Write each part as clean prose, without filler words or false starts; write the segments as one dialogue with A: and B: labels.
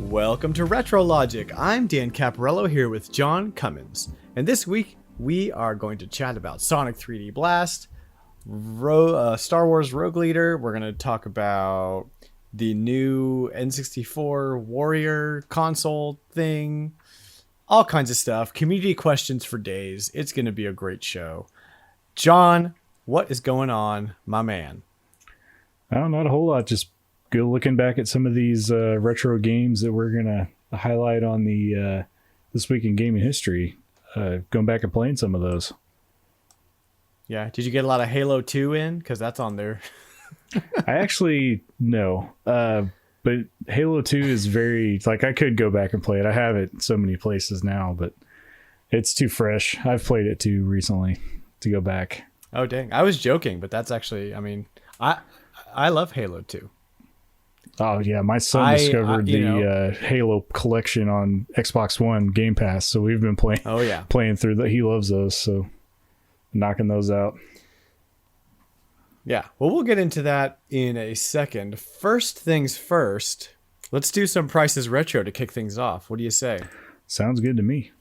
A: Welcome to Retro Logic. I'm Dan Caparello here with John Cummins. And this week, we are going to chat about Sonic 3D Blast, Star Wars Rogue Leader. We're going to talk about the new N64 Warrior console thing, all kinds of stuff. Community questions for days. It's going to be a great show. John, what is going on, my man?
B: Oh, not a whole lot. Just good looking back at some of these retro games that we're going to highlight on the This Week in Gaming History. Going back and playing some of those.
A: Yeah. Did you get a lot of Halo 2 in? Because that's on there.
B: I actually, no. But Halo 2 is very, like, I could go back and play it. I have it in so many places now, but it's too fresh. I've played it too recently to go back.
A: Oh, dang. I was joking, but that's actually, I mean, I love Halo 2.
B: Oh, yeah. My son discovered the Halo collection on Xbox One Game Pass, so we've been playing.
A: Oh, yeah.
B: Playing through that. He loves those, so knocking those out.
A: Yeah. Well, we'll get into that in a second. First things first, let's do some Prices Retro to kick things off. What do you say?
B: Sounds good to me.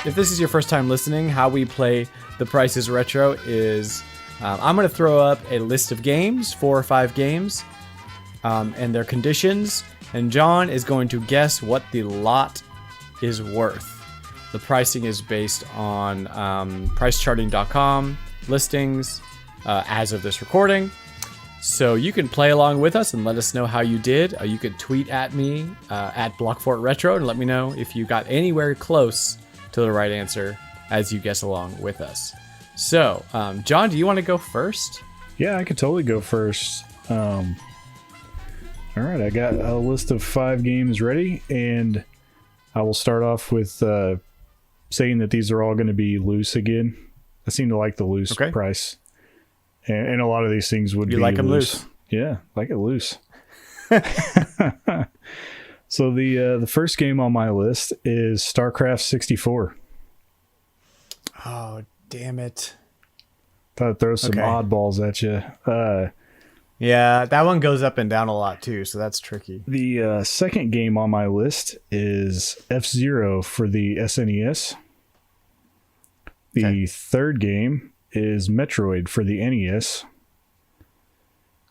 A: If this is your first time listening, how we play the Prices Retro is I'm going to throw up a list of games, 4 or 5 games, and their conditions, and John is going to guess what the lot is worth. The pricing is based on pricecharting.com listings as of this recording. So you can play along with us and let us know how you did. You could tweet at me at BlockfortRetro and let me know if you got anywhere close to the right answer as you guess along with us. So, John, do you want to go first?
B: Yeah, I could totally go first. All right, I got a list of 5 games ready, and I will start off with saying that these are all going to be loose again. I seem to like the loose price, and a lot of these things would be
A: like them loose.
B: Yeah, like it loose. So the first game on my list is StarCraft 64.
A: Oh, damn it.
B: Thought I'd throw some oddballs at you.
A: Yeah, that one goes up and down a lot too, so that's tricky.
B: The second game on my list is F-Zero for the SNES. The third game is Metroid for the NES.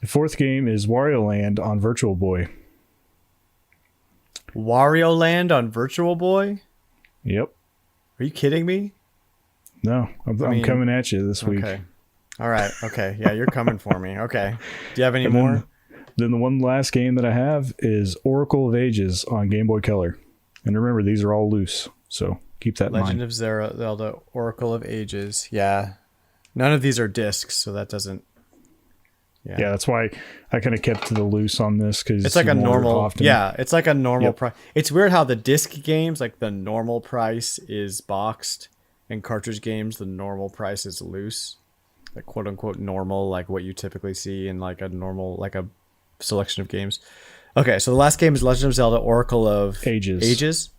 B: The fourth game is Wario Land on Virtual Boy.
A: Wario Land on Virtual Boy?
B: Yep.
A: Are you kidding me?
B: No, I'm coming at you this week.
A: Okay. All right. Okay. Yeah, you're coming for me. Okay. Do you have any more?
B: Then the one last game that I have is Oracle of Ages on Game Boy Color. And remember, these are all loose, so keep that in mind.
A: Legend of Zelda, Oracle of Ages. Yeah. None of these are discs, so that doesn't...
B: Yeah, that's why I kind of kept to the loose on this, because
A: it's like a normal... Yeah, it's like a normal price. It's weird how the disc games, like the normal price is boxed, and cartridge games, the normal price is loose. Like quote unquote normal, like what you typically see in like a normal, like a selection of games. Okay, so the last game is Legend of Zelda, Oracle of Ages.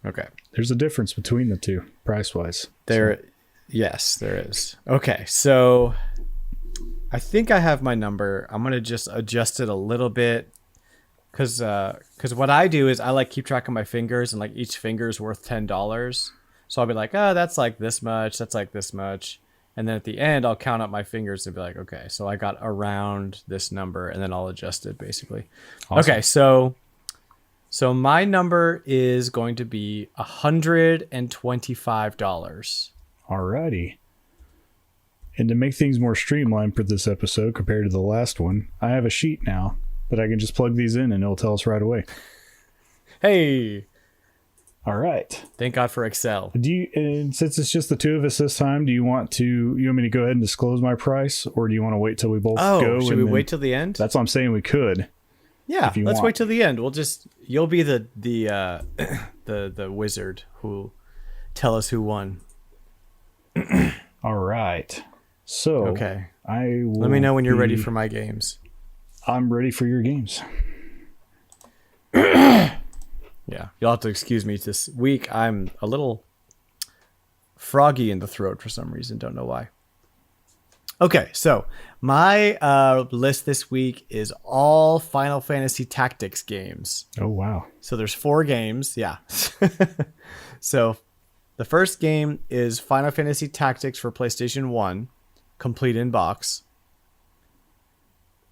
A: Okay.
B: There's a difference between the two, price-wise.
A: Yes, there is. Okay, so I think I have my number. I'm going to just adjust it a little bit because what I do is I like keep track of my fingers, and like each finger is worth $10. So I'll be like, that's like this much. That's like this much. And then at the end, I'll count up my fingers and be like, okay, so I got around this number, and then I'll adjust it basically. Awesome. Okay, so my number is going to be $125.
B: Alrighty. And to make things more streamlined for this episode compared to the last one, I have a sheet now that I can just plug these in and it'll tell us right away.
A: Hey.
B: All right.
A: Thank God for Excel.
B: And since it's just the two of us this time, do you want me to go ahead and disclose my price, or do you want to wait till we both go?
A: Should we wait till the end?
B: That's what I'm saying. We could.
A: Yeah, let's wait till the end. You'll be the wizard who tell us who won.
B: All right. So
A: okay. Let me know when you're ready for my games.
B: I'm ready for your games.
A: Yeah, you'll have to excuse me this week. I'm a little froggy in the throat for some reason. Don't know why. Okay, so my list this week is all Final Fantasy Tactics games.
B: Oh, wow.
A: So there's 4 games. Yeah. So the first game is Final Fantasy Tactics for PlayStation 1, complete in box.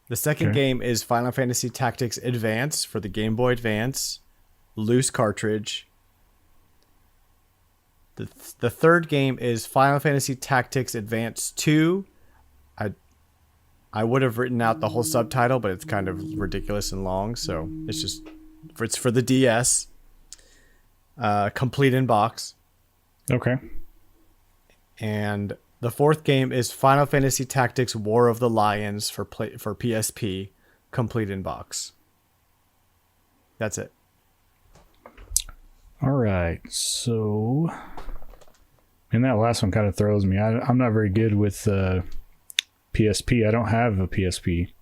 A: The second game is Final Fantasy Tactics Advance for the Game Boy Advance, loose cartridge. The third game is Final Fantasy Tactics Advance 2. I would have written out the whole subtitle, but it's kind of ridiculous and long, so it's for the DS. Complete in box.
B: Okay.
A: And the fourth game is Final Fantasy Tactics War of the Lions for PSP, complete in box. That's it.
B: All right. So, and that last one kind of throws me. I'm not very good with PSP. I don't have a PSP.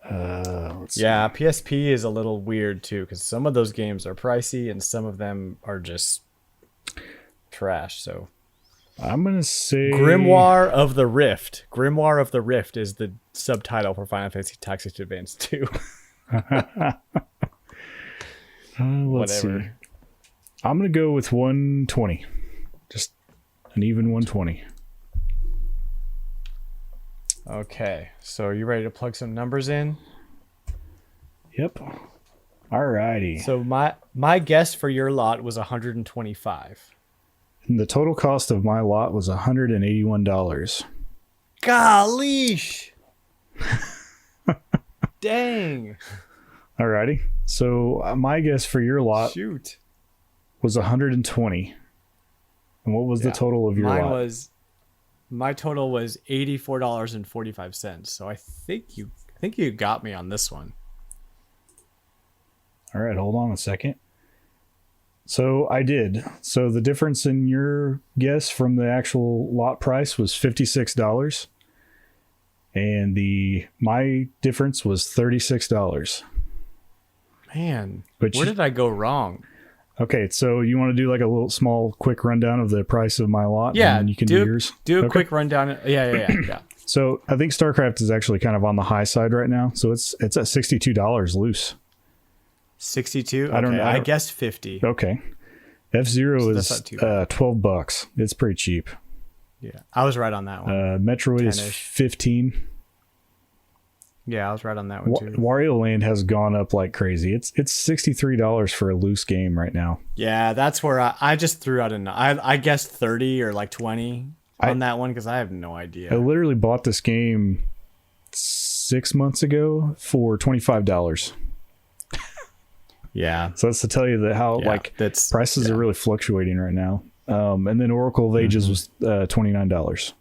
B: Let's see.
A: PSP is a little weird too, because some of those games are pricey and some of them are just trash. So
B: I'm gonna say
A: Grimoire of the Rift. Grimoire of the Rift is the subtitle for Final Fantasy Tactics Advance 2.
B: Let's see. I'm gonna go with 120. Just an even 120.
A: Okay, so are you ready to plug some numbers in?
B: Yep. Alrighty.
A: So my guess for your lot was 125.
B: And the total cost of my lot was $181.
A: Golleesh! Dang.
B: Alrighty. So my guess for your lot was 120. And what was the total of your lot?
A: My total was $84.45. So I think you got me on this one.
B: All right, hold on a second. So I did. So the difference in your guess from the actual lot price was $56. And my difference was $36.
A: Man, where did I go wrong?
B: Okay, so you want to do like a little small quick rundown of the price of my lot?
A: Yeah,
B: and you can do yours.
A: Do a quick rundown. Yeah.
B: So I think StarCraft is actually kind of on the high side right now. So it's at $62 loose.
A: 62?
B: I don't know.
A: I guessed 50.
B: Okay. F-Zero is $12. It's pretty cheap.
A: Yeah, I was right on that one.
B: Metroid
A: 10-ish.
B: is $15.
A: Yeah, I was right on that one too.
B: Wario Land has gone up like crazy. It's $63 for a loose game right now.
A: Yeah, that's where I just threw out I guessed 30 or like 20 on that one because I have no idea.
B: I literally bought this game 6 months ago for $25.
A: Yeah.
B: So that's to tell you that how prices are really fluctuating right now. And then Oracle of Ages was $29.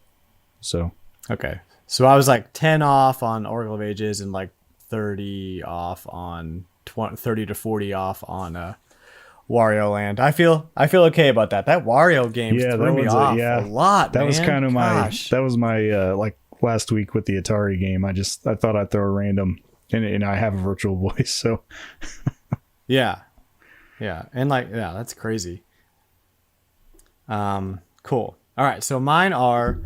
B: So
A: okay. So I was like 10 off on Oracle of Ages and like 30 off on 30 to 40 off on Wario Land. I feel okay about that. That Wario game threw me off a lot.
B: That was kind of my like last week with the Atari game. I thought I'd throw a random, and I have a virtual voice, so
A: yeah, and that's crazy. Cool. All right, so mine are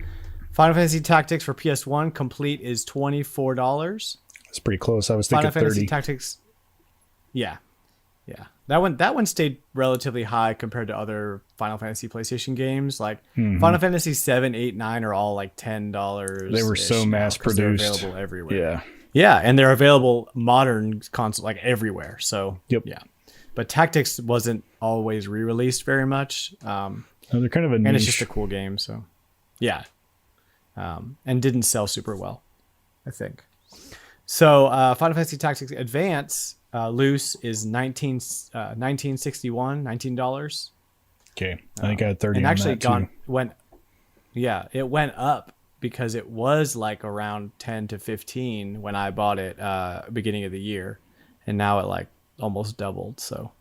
A: Final Fantasy Tactics for PS1 complete is $24.
B: It's pretty close. I was thinking
A: Final
B: 30.
A: Fantasy Tactics. Yeah. That one stayed relatively high compared to other Final Fantasy PlayStation games. Like Final Fantasy 7, 8, 9 are all like $10.
B: They were so mass produced.
A: They're available everywhere.
B: Yeah.
A: Yeah, and they're available modern console like everywhere. So yeah. But Tactics wasn't always re-released very much.
B: No, they're kind of a niche.
A: And it's just a cool game, so yeah. And didn't sell super well, I think. So Final Fantasy Tactics Advance loose is $19.
B: Okay, I think I had 30
A: and
B: on
A: actually
B: that
A: it went up because it was like around 10 to 15 when I bought it beginning of the year, and now it like almost doubled. So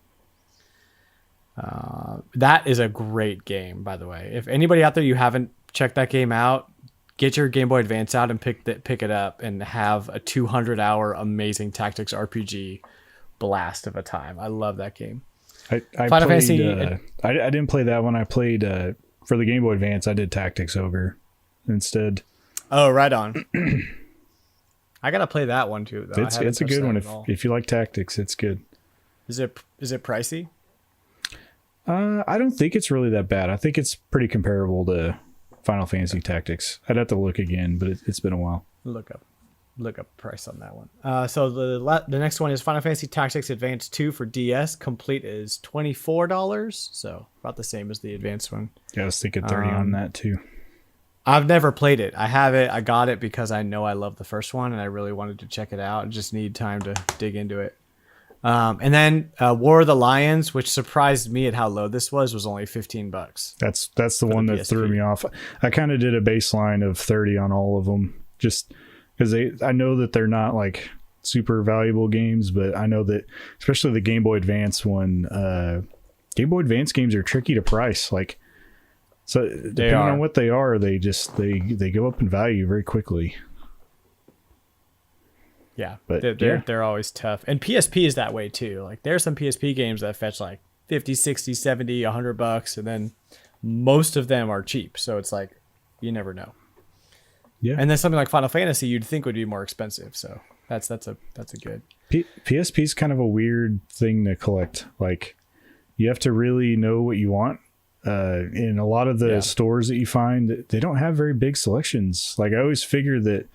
A: that is a great game, by the way. If anybody out there you haven't checked that game out, get your Game Boy Advance out and pick it up and have a 200-hour amazing tactics RPG blast of a time. I love that game.
B: I didn't play that one. I played for the Game Boy Advance. I did Tactics Ogre instead.
A: Oh, right on. I gotta play that one too, though.
B: It's a good one if you like tactics. It's good.
A: Is it pricey?
B: I don't think it's really that bad. I think it's pretty comparable to Final Fantasy Tactics. I'd have to look again, but it's been a while.
A: Look up price on that one. So the next one is Final Fantasy Tactics Advance 2 for DS. Complete is $24, so about the same as the advanced one.
B: Yeah, I was thinking 30 on that too.
A: I've never played it. I have it. I got it because I know I love the first one and I really wanted to check it out. I just need time to dig into it. And then War of the Lions, which surprised me at how low this was only $15.
B: That's the one that threw me off. I kind of did a baseline of 30 on all of them, just because I know that they're not like super valuable games, but I know that especially the Game Boy Advance one, Game Boy Advance games are tricky to price. Like, so depending on what they are, they go up in value very quickly.
A: Yeah, but they're always tough. And PSP is that way too. Like there's some PSP games that fetch like 50, 60, 70, $100, and then most of them are cheap. So it's like you never know. Yeah. And then something like Final Fantasy you'd think would be more expensive. So that's a good.
B: PSP is kind of a weird thing to collect. Like you have to really know what you want. In a lot of the stores that you find, they don't have very big selections. Like I always figure that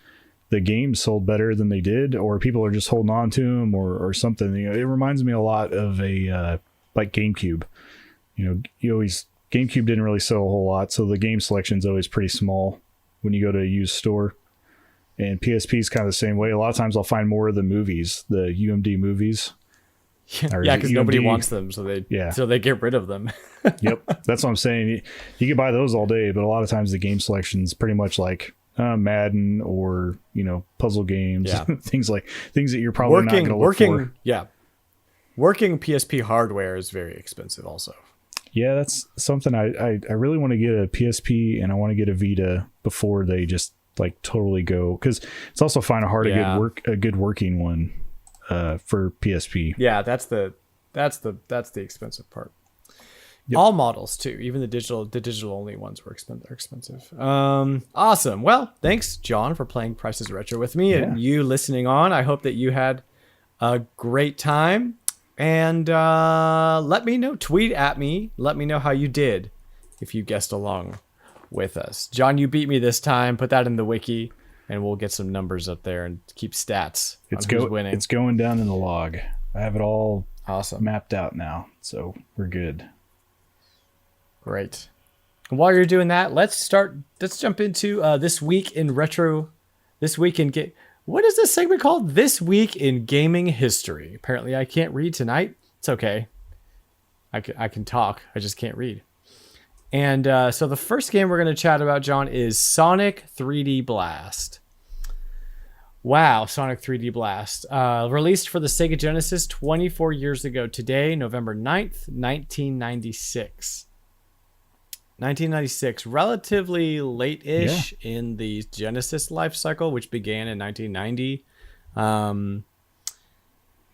B: the games sold better than they did, or people are just holding on to them or something. You know, it reminds me a lot of a like Gamecube. You know, Gamecube didn't really sell a whole lot, so the game selection is always pretty small when you go to a used store. And PSP is kind of the same way. A lot of times I'll find more of the movies, the UMD movies.
A: Yeah, because nobody wants them, so they get rid of them.
B: Yep, that's what I'm saying. You can buy those all day, but a lot of times the game selection is pretty much like Madden or puzzle games, things that you're probably not going to look for.
A: Yeah, working PSP hardware is very expensive, also.
B: Yeah, that's something I really want to get a PSP and I want to get a Vita before they just like totally go, because it's also finding hard to get a good working one for PSP.
A: Yeah, that's the expensive part. Yep. All models too, even the digital only ones are expensive. Awesome. Well, thanks, John, for playing Price is Retro with me, and you listening on. I hope that you had a great time, and let me know. Tweet at me. Let me know how you did if you guessed along with us. John, you beat me this time. Put that in the wiki, and we'll get some numbers up there and keep stats. Who's winning.
B: It's going down in the log. I have it all mapped out now, so we're good.
A: Great. And while you're doing that, let's jump into This Week in Retro. What is this segment called? This Week in Gaming History. Apparently I can't read tonight. It's okay. I can talk. I just can't read. And so the first game we're going to chat about, John, is Sonic 3D Blast. Wow, Sonic 3D Blast. Released for the Sega Genesis 24 years ago today, November 9th, 1996. 1996, relatively late-ish in the Genesis life cycle, which began in 1990.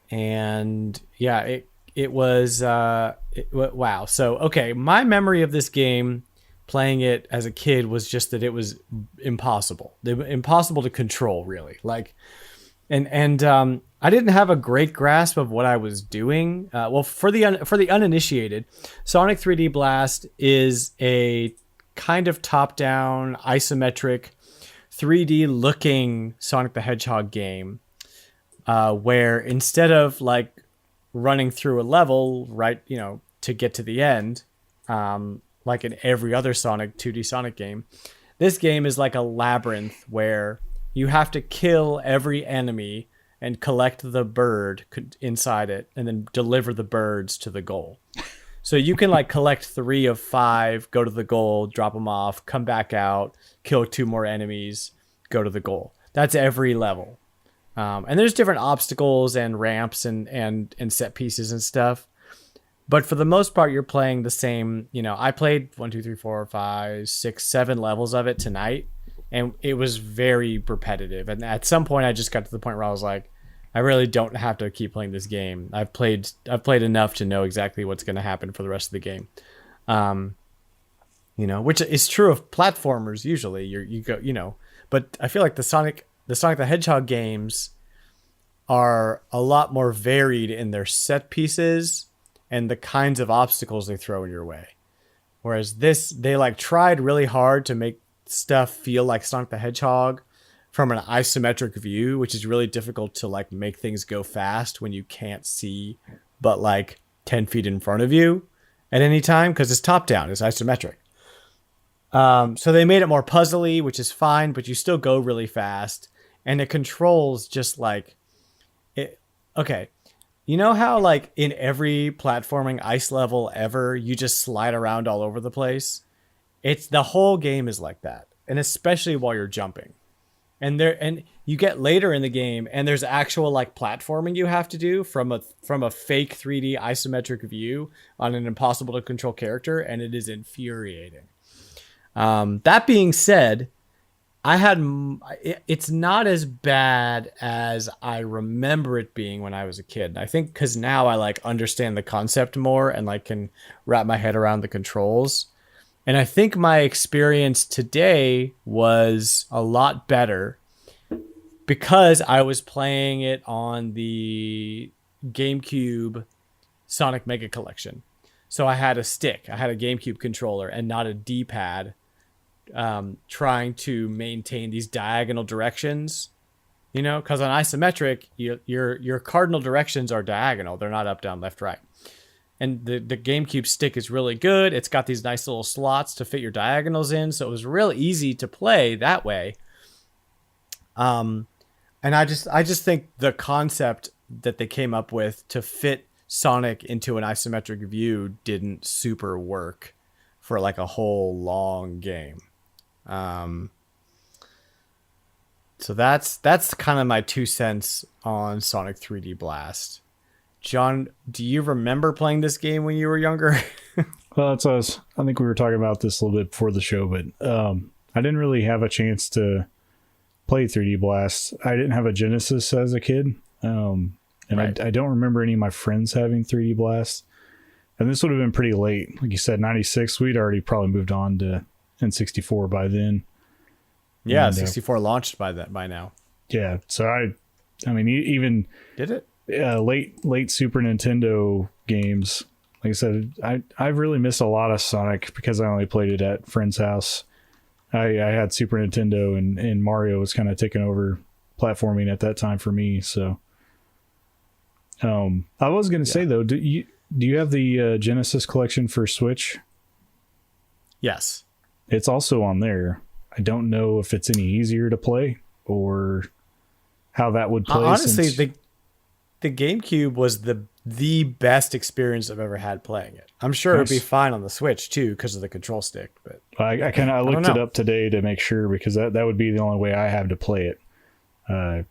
A: And yeah, it was wow. So, okay, my memory of this game, playing it as a kid, was just that it was impossible to control, really. Like, and I didn't have a great grasp of what I was doing. Well, for the uninitiated, Sonic 3D Blast is a kind of top-down, isometric, 3D looking Sonic the Hedgehog game, where instead of like running through a level, right, to get to the end, like in every other 2D Sonic game, this game is like a labyrinth where you have to kill every enemy and collect the bird inside it and then deliver the birds to the goal. So you can like collect 3 of 5, go to the goal, drop them off, come back out, kill 2 more enemies, go to the goal. That's every level. And there's different obstacles and ramps and set pieces and stuff. But for the most part, you're playing the same, I played 1, 2, 3, 4, 5, 6, 7 levels of it tonight. And it was very repetitive. And at some point, I just got to the point where I was like, I really don't have to keep playing this game. I've played enough to know exactly what's going to happen for the rest of the game. Which is true of platformers usually. You go, But I feel like the Sonic the Hedgehog games are a lot more varied in their set pieces and the kinds of obstacles they throw in your way. Whereas this, they like tried really hard to make stuff feel like Sonic the Hedgehog from an isometric view, which is really difficult to like make things go fast when you can't see but like 10 feet in front of you at any time, because it's top down, it's isometric. So they made it more puzzly, which is fine, but you still go really fast, and the controls just like it. Okay, you know how like in every platforming ice level ever, you just slide around all over the place? It's the whole game is like that, and especially while you're jumping. And you get later in the game, and there's actual like platforming you have to do from a fake 3D isometric view on an impossible to control character, and it is infuriating. That being said, it's not as bad as I remember it being when I was a kid. I think because now I like understand the concept more and like can wrap my head around the controls. And I think my experience today was a lot better because I was playing it on the GameCube Sonic Mega Collection. So I had a stick. I had a GameCube controller and not a D-pad, trying to maintain these diagonal directions, you know, because on isometric, your cardinal directions are diagonal. They're not up, down, left, right. And the GameCube stick is really good. It's got these nice little slots to fit your diagonals in. So it was real easy to play that way. And I just think the concept that they came up with to fit Sonic into an isometric view didn't super work for like a whole long game. So that's kind of my 2 cents on Sonic 3D Blast. John, do you remember playing this game when you were younger?
B: Well, that's us. I think we were talking about this a little bit before the show, but I didn't really have a chance to play 3D Blast. I didn't have a Genesis as a kid, and right. I don't remember any of my friends having 3D Blast. And this would have been pretty late. Like you said, 96, we'd already probably moved on to N64 by then.
A: Yeah, and, 64 launched by now.
B: Yeah, so I mean, even...
A: Did it?
B: Late Super Nintendo games. Like I said, I really missed a lot of Sonic because I only played it at friend's house. I had Super Nintendo and Mario was kind of taking over platforming at that time for me. So, I was going to say though, do you have the Genesis collection for Switch?
A: Yes,
B: it's also on there. I don't know if it's any easier to play or how that would play.
A: Honestly, the GameCube was the best experience I've ever had playing it. I'm sure It'd be fine on the Switch too because of the control stick. But
B: I looked it up today to make sure because that would be the only way I have to play it.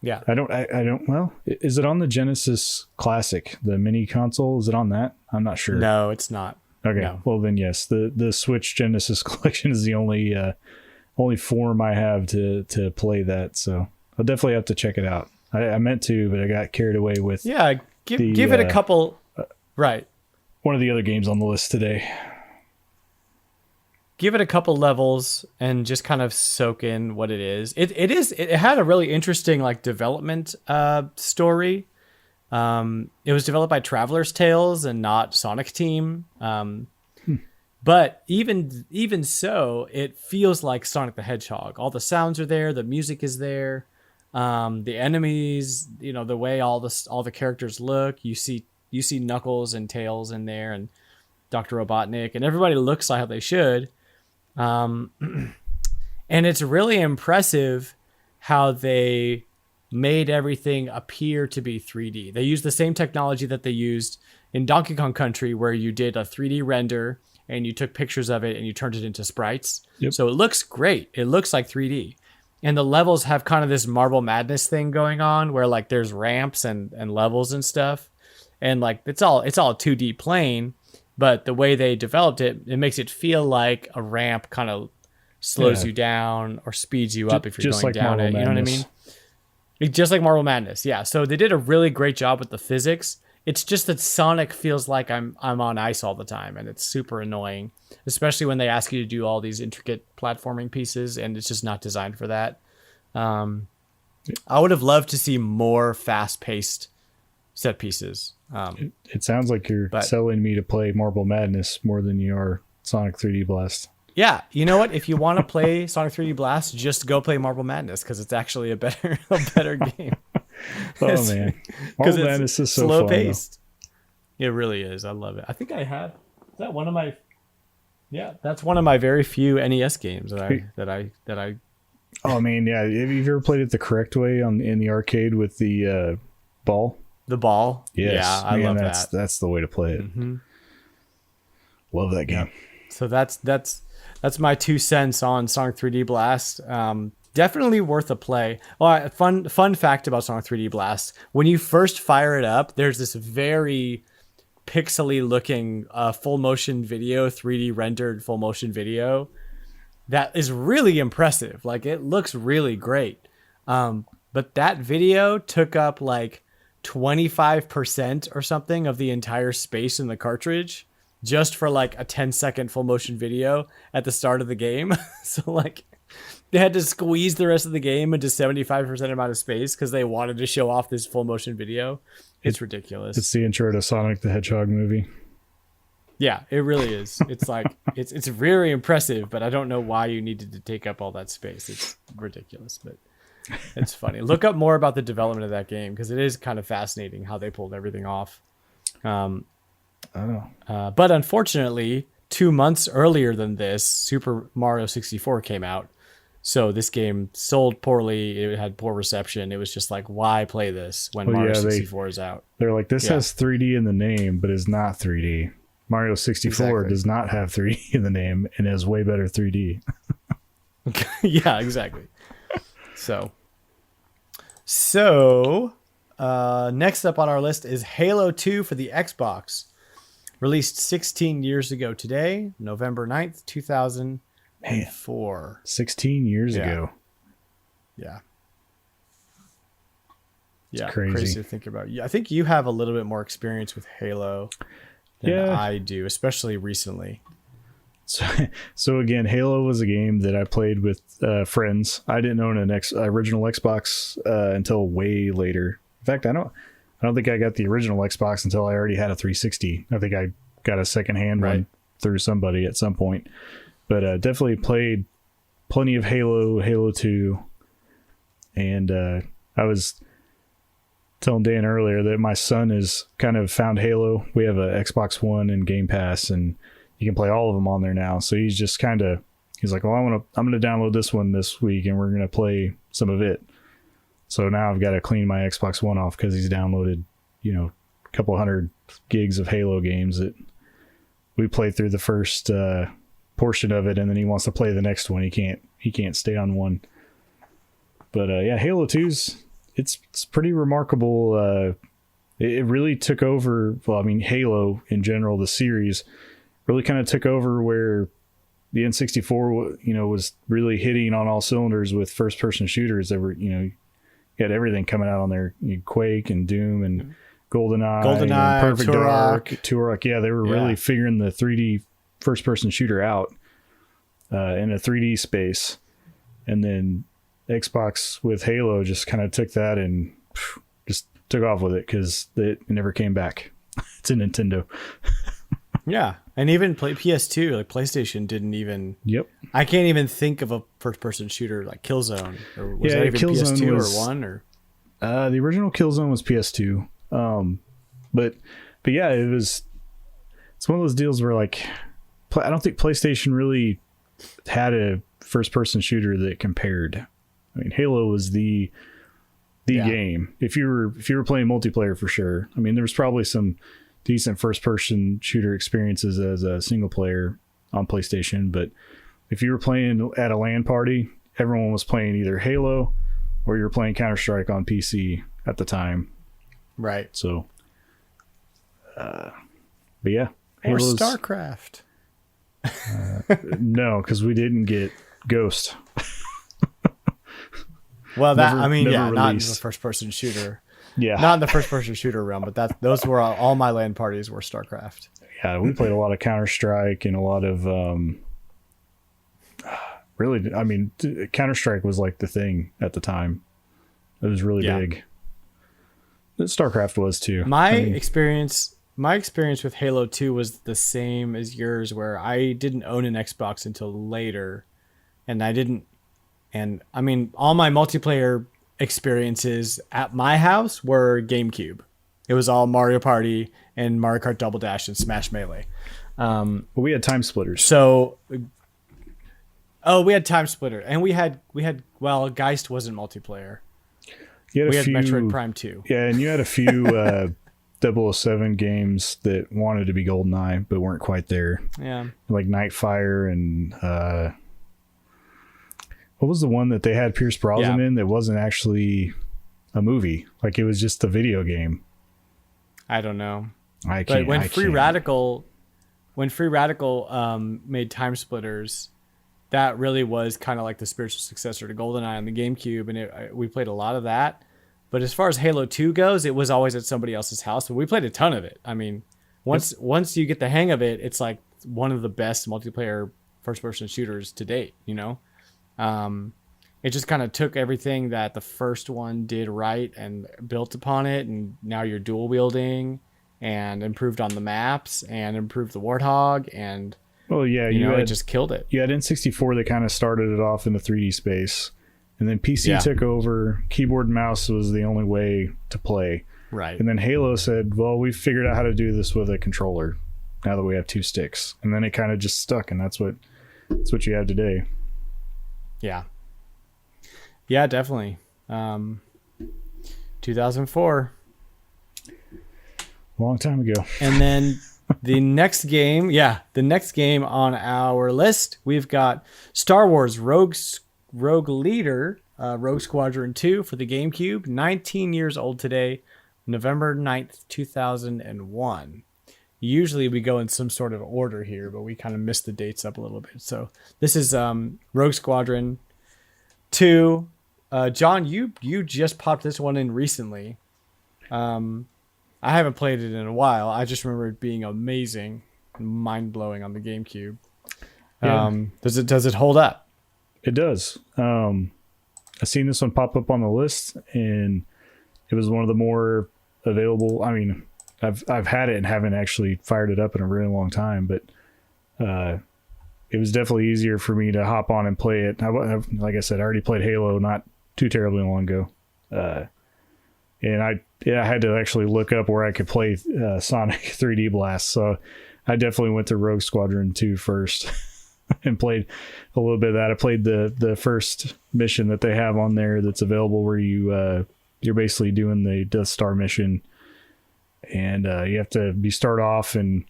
A: Yeah.
B: I don't. Well, is it on the Genesis Classic, the mini console? Is it on that? I'm not sure.
A: No, it's not.
B: Okay.
A: No.
B: Well, then yes, the Switch Genesis collection is the only form I have to play that. So I'll definitely have to check it out. I meant to, but I got carried away with.
A: Yeah, give it a couple. Right.
B: One of the other games on the list today.
A: Give it a couple levels and just kind of soak in what it is. It had a really interesting like development story. It was developed by Traveler's Tales and not Sonic Team. But even so, it feels like Sonic the Hedgehog. All the sounds are there, the music is there. The enemies, you know, the way all the characters look, you see Knuckles and Tails in there and Dr. Robotnik, and everybody looks like how they should. And it's really impressive how they made everything appear to be 3D. They used the same technology that they used in Donkey Kong Country, where you did a 3D render and you took pictures of it and you turned it into sprites. Yep. So it looks great. It looks like 3D. And the levels have kind of this Marble Madness thing going on where like there's ramps and levels and stuff. And like it's all 2D plane, but the way they developed it, it makes it feel like a ramp kind of slows you down or speeds you up if you're going like down it. You know what I mean? Just like Marble Madness. Yeah. So they did a really great job with the physics. It's just that Sonic feels like I'm on ice all the time, and it's super annoying, especially when they ask you to do all these intricate platforming pieces, and it's just not designed for that. I would have loved to see more fast-paced set pieces.
B: It sounds like you're selling me to play Marble Madness more than you are Sonic 3D Blast.
A: Yeah, you know what? If you want to play Sonic 3D Blast, just go play Marble Madness because it's actually a better game.
B: Oh man, Marble Madness is so slow paced.
A: It really is. I love it. I think I have. Is that one of my? Yeah, that's one of my very few NES games that I.
B: Oh man, yeah. Have you ever played it the correct way in the arcade with the ball?
A: The ball.
B: Yes.
A: Yeah, I love that.
B: That's the way to play it.
A: Mm-hmm.
B: Love that game.
A: Yeah. So that's my 2 cents on Sonic 3D Blast. Definitely worth a play. Well, fun fact about Sonic 3D Blast: when you first fire it up, there's this very pixely looking full motion video, 3D rendered full motion video that is really impressive. Like, it looks really great. But that video took up like 25% or something of the entire space in the cartridge just for like a 10-second full motion video at the start of the game. So like they had to squeeze the rest of the game into 75% amount of space because they wanted to show off this full motion video. It's ridiculous.
B: It's the intro to Sonic the Hedgehog movie.
A: Yeah, it really is. It's like it's very impressive, but I don't know why you needed to take up all that space. It's ridiculous, but it's funny. Look up more about the development of that game because it is kind of fascinating how they pulled everything off. But unfortunately, 2 months earlier than this, Super Mario 64 came out. So this game sold poorly. It had poor reception. It was just like, why play this when Mario 64 is out?
B: They're like, this has 3D in the name, but is not 3D. Mario 64 does not have 3D in the name and has way better 3D.
A: Yeah, exactly. So next up on our list is Halo 2 for the Xbox. Released 16 years ago today, November 9th, 2004.
B: Man, 16 years ago.
A: Yeah.
B: It's
A: yeah,
B: crazy
A: to think about. I think you have a little bit more experience with Halo than I do, especially recently.
B: So again, Halo was a game that I played with friends. I didn't own an original Xbox until way later. In fact, I don't think I got the original Xbox until I already had a 360. I think I got a secondhand one through somebody at some point. But definitely played plenty of Halo 2. And I was telling Dan earlier that my son has kind of found Halo. We have a Xbox One and Game Pass, and you can play all of them on there now. So he's just he's like, well, I'm going to download this one this week and we're going to play some of it. So now I've got to clean my Xbox One off because he's downloaded, a couple hundred gigs of Halo games that we played through the first portion of it, and then he wants to play the next one. He can't stay on one. But Halo 2's it's pretty remarkable. It really took over. Well, I mean, Halo in general, the series really kind of took over where the N64, was really hitting on all cylinders with first-person shooters. You had everything coming out on there. Quake and Doom and GoldenEye, and Perfect Dark, Turok. Yeah, they were really figuring the 3D first-person shooter out in a 3D space. And then Xbox with Halo just kind of took that and just took off with it because it never came back. It's a Nintendo.
A: Yeah, and even PS2, like PlayStation didn't even...
B: Yep.
A: I can't even think of a first-person shooter like Killzone. Or was that even
B: Killzone
A: PS2
B: was,
A: or 1? Or?
B: The original Killzone was PS2. But yeah, it's one of those deals where like, I don't think PlayStation really had a first-person shooter that compared. I mean, Halo was the game. If you were playing multiplayer, for sure. I mean, there was probably some decent first-person shooter experiences as a single player on PlayStation, but if you were playing at a LAN party, everyone was playing either Halo or you were playing Counter-Strike on PC at the time.
A: Right.
B: So, but yeah,
A: or StarCraft.
B: No, because we didn't get Ghost.
A: Well, not in the
B: released.
A: first-person shooter.
B: Yeah,
A: not in the first-person shooter realm, but those were all my LAN parties were StarCraft.
B: Yeah, we played a lot of Counter-Strike and a lot of really, I mean, Counter-Strike was like the thing at the time. It was really big. StarCraft was too.
A: My experience with Halo 2 was the same as yours, where I didn't own an Xbox until later, and I mean, all my multiplayer experiences at my house were GameCube. It was all Mario Party and Mario Kart Double Dash and Smash Melee.
B: We had Time Splitters.
A: So, we had Time Splitter, and we had Geist wasn't multiplayer. We had Metroid Prime 2.
B: Yeah, and you had a few 007 games that wanted to be GoldenEye but weren't quite there.
A: Yeah.
B: Like Nightfire and what was the one that they had Pierce Brosnan in that wasn't actually a movie? Like it was just a video game.
A: I don't know.
B: But
A: when Free Radical made Time Splitters, that really was kind of like the spiritual successor to GoldenEye on the GameCube, and we played a lot of that. But as far as Halo 2 goes, it was always at somebody else's house, but we played a ton of it. I mean, once you get the hang of it, it's like one of the best multiplayer first-person shooters to date, you know? It just kind of took everything that the first one did right and built upon it, and now you're dual wielding and improved on the maps and improved the Warthog, and it just killed it.
B: You had N64 that kind of started it off in the 3D space, and then PC took over. Keyboard and mouse was the only way to play.
A: Right.
B: And then Halo said, well, we've figured out how to do this with a controller now that we have 2 sticks. And then it kind of just stuck, and that's what you have today.
A: Yeah. Yeah, definitely. 2004.
B: Long time ago.
A: And then the next game on our list, we've got Star Wars Rogue Leader, Rogue Squadron 2 for the GameCube, 19 years old today, November 9th, 2001. Usually we go in some sort of order here, but we kind of missed the dates up a little bit. So this is Rogue Squadron 2. John, you just popped this one in recently. I haven't played it in a while. I just remember it being amazing and mind-blowing on the GameCube.
B: Yeah.
A: Does it hold up?
B: It does. I've seen this one pop up on the list, and it was one of the more available. I mean, I've had it and haven't actually fired it up in a really long time, but it was definitely easier for me to hop on and play it. Like I said, I already played Halo not too terribly long ago. And I had to actually look up where I could play Sonic 3D Blast. So I definitely went to Rogue Squadron 2 first and played a little bit of that. I played the first mission that they have on there that's available, where you're basically doing the Death Star mission, and you have to start off. And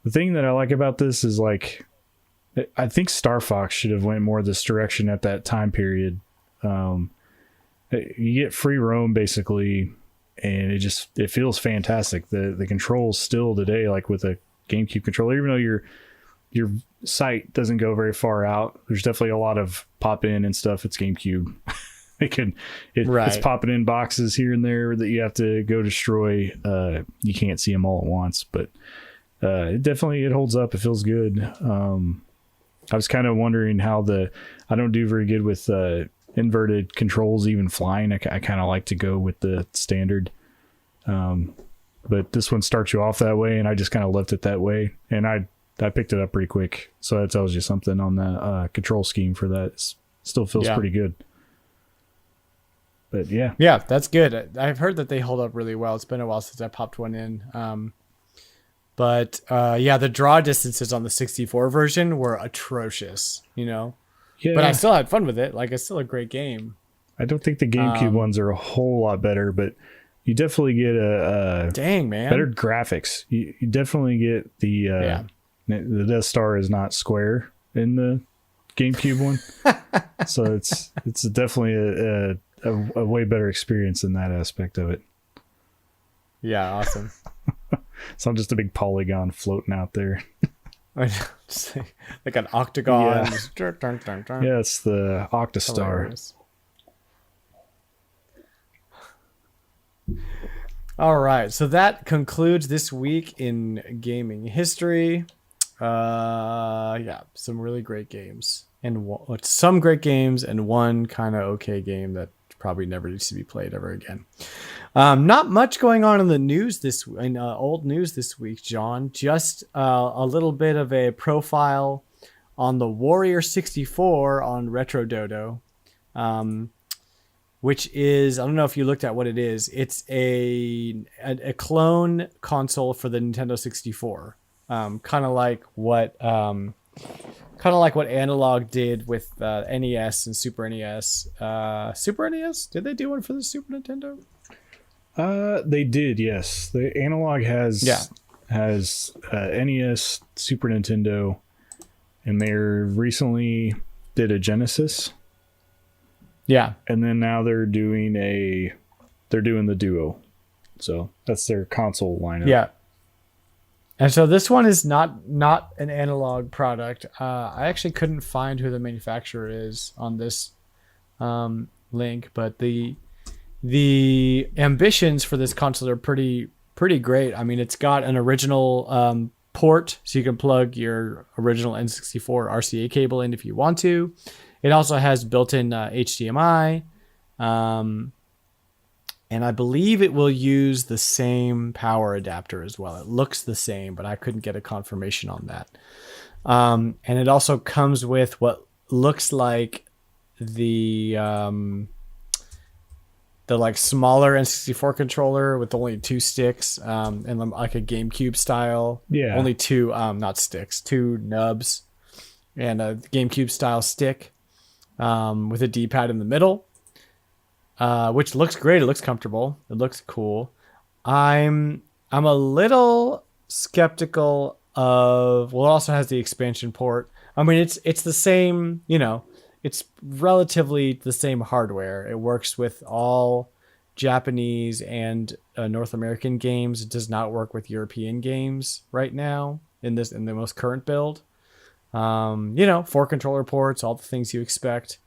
B: the thing that I like about this is, like, I think Star Fox should have went more this direction at that time period. You get free roam basically, and it feels fantastic. The controls still today, like with a GameCube controller, even though your sight doesn't go very far out, there's definitely a lot of pop in and stuff. It's GameCube. It's popping in boxes here and there that you have to go destroy. You can't see them all at once, but it holds up. It feels good. I was kind of wondering how I don't do very good with inverted controls, even flying. I kind of like to go with the standard, but this one starts you off that way, and I just kind of left it that way, and I picked it up pretty quick. So that tells you something on the control scheme for that. It still feels pretty good. But yeah,
A: that's good. I've heard that they hold up really well. It's been a while since I popped one in. But the draw distances on the 64 version were atrocious, you know. Yeah. But I still had fun with it. Like, it's still a great game.
B: I don't think the GameCube ones are a whole lot better, but you definitely get a better graphics. You definitely get the Death Star is not square in the GameCube one, so it's definitely a way better experience in that aspect of it.
A: Yeah, awesome.
B: So I'm just a big polygon floating out there.
A: Just like an octagon.
B: Yeah, it's the Octastar.
A: All right, so that concludes this week in gaming history. Some really great games. and some great games, and one kind of okay game that probably never needs to be played ever again. Not much going on in the news old news this week, John. Just a little bit of a profile on the Warrior 64 on Retro Dodo, which is, I don't know if you looked at what it is. It's a clone console for the Nintendo 64, kind of like what Analog did with NES and Super NES. Super NES? Did they do one for the Super Nintendo?
B: They did, yes. The Analog has NES, Super Nintendo, and they recently did a Genesis.
A: Yeah, and
B: then now they're doing the Duo, so that's their console lineup.
A: Yeah, and so this one is not an Analog product. I actually couldn't find who the manufacturer is on this link, but the ambitions for this console are pretty great. I mean, it's got an original port, so you can plug your original N64 RCA cable in if you want to. It also has built-in HDMI, and I believe it will use the same power adapter as well. It looks the same, but I couldn't get a confirmation on that. And it also comes with what looks like the like smaller N64 controller with only 2 sticks, and like a GameCube style.
B: Yeah.
A: Only 2, not sticks, 2 nubs, and a GameCube style stick, with a D-pad in the middle, which looks great. It looks comfortable. It looks cool. I'm a little skeptical of, well, it also has the expansion port. I mean, it's the same, it's relatively the same hardware. It works with all Japanese and North American games. It does not work with European games right now in the most current build. 4 controller ports, all the things you expect.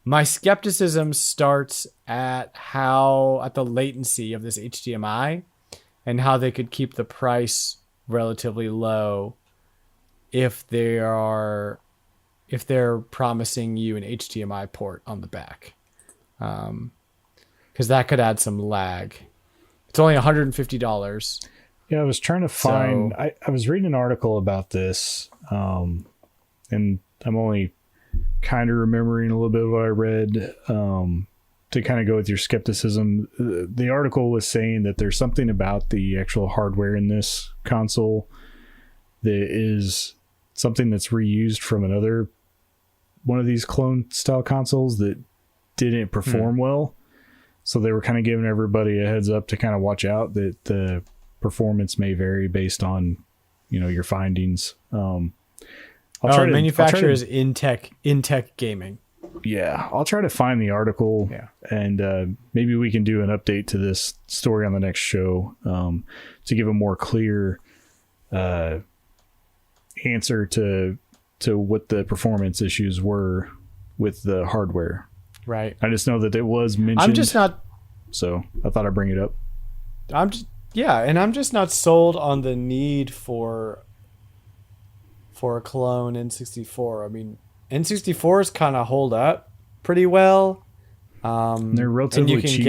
A: My skepticism starts at the latency of this HDMI and how they could keep the price relatively low if they're promising you an HDMI port on the back, because that could add some lag. It's only $150.
B: Yeah, I was trying to find. I was reading an article about this, and I'm only kind of remembering a little bit of what I read, to kind of go with your skepticism. The article was saying that there's something about the actual hardware in this console that is something that's reused from another one of these clone style consoles that didn't perform well. So they were kind of giving everybody a heads up to kind of watch out that the performance may vary based on, your findings.
A: Manufacturer is Intech Gaming.
B: Yeah, I'll try to find the article, and maybe we can do an update to this story on the next show, to give a more clear answer to what the performance issues were with the hardware.
A: Right.
B: I just know that it was mentioned.
A: I'm just not.
B: So I thought I'd bring it up.
A: I'm just not sold on the need for a clone N64. I mean, N64s kind of hold up pretty well.
B: They're relatively
A: and you can
B: cheap.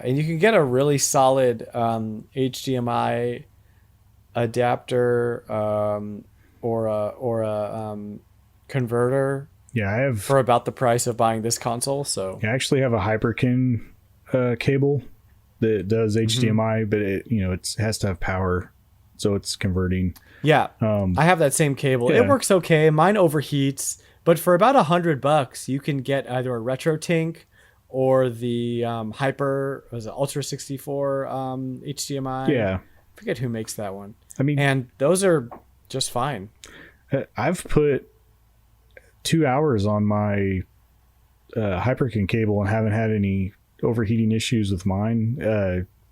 A: And you can get a really solid HDMI adapter, or a converter.
B: Yeah, I have
A: for about the price of buying this console. So
B: I actually have a Hyperkin cable that does HDMI, but it has to have power, so it's converting.
A: Yeah, I have that same cable.
B: Yeah.
A: It works okay. Mine overheats, but for about $100, you can get either a RetroTink or the Ultra 64 HDMI.
B: Yeah,
A: I forget who makes that one.
B: I mean,
A: and those are just fine.
B: I've put 2 hours on my Hyperkin cable and haven't had any overheating issues with mine.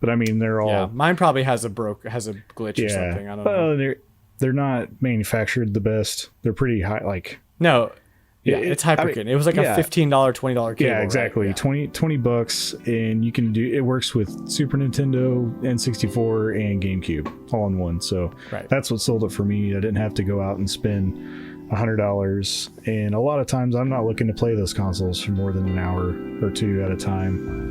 B: But I mean, they're all.
A: Yeah, mine probably has a glitch or something. I don't know.
B: They're not manufactured the best. They're pretty high. Like
A: no, it's Hyperkin. It was like a $15, $20 cable.
B: Yeah, exactly. Right? Yeah. $20, and you can do it. Works with Super Nintendo, N64, and GameCube all in one. So that's what sold it for me. I didn't have to go out and spend $100, and a lot of times I'm not looking to play those consoles for more than an hour or two at a time.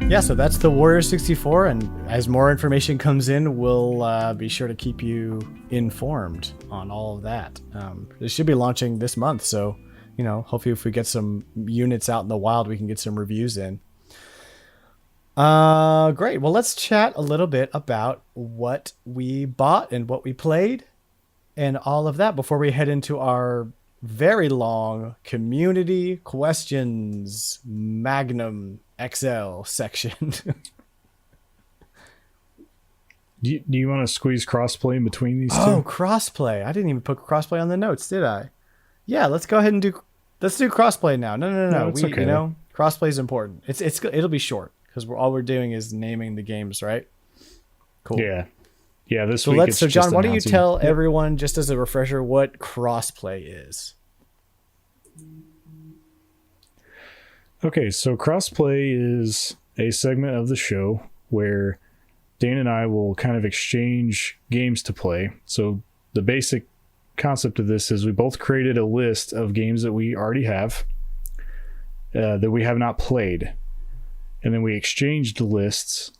A: Yeah, so that's the Warrior 64, and as more information comes in, we'll be sure to keep you informed on all of that. This should be launching this month, so hopefully if we get some units out in the wild, we can get some reviews in. Great. Well, let's chat a little bit about what we bought and what we played and all of that before we head into our very long community questions Magnum XL section.
B: Do you want to squeeze crossplay in between these two?
A: Oh, crossplay. I didn't even put crossplay on the notes, did I? Yeah, let's go ahead and let's do crossplay now. No.
B: It's okay.
A: Crossplay is important. It'll be short because all we're doing is naming the games, right? Cool.
B: Yeah. This week.
A: So John, why don't you tell everyone, just as a refresher, what crossplay is?
B: Okay, so crossplay is a segment of the show where Dan and I will kind of exchange games to play. So the basic concept of this is we both created a list of games that we already have that we have not played. And then we exchanged the lists,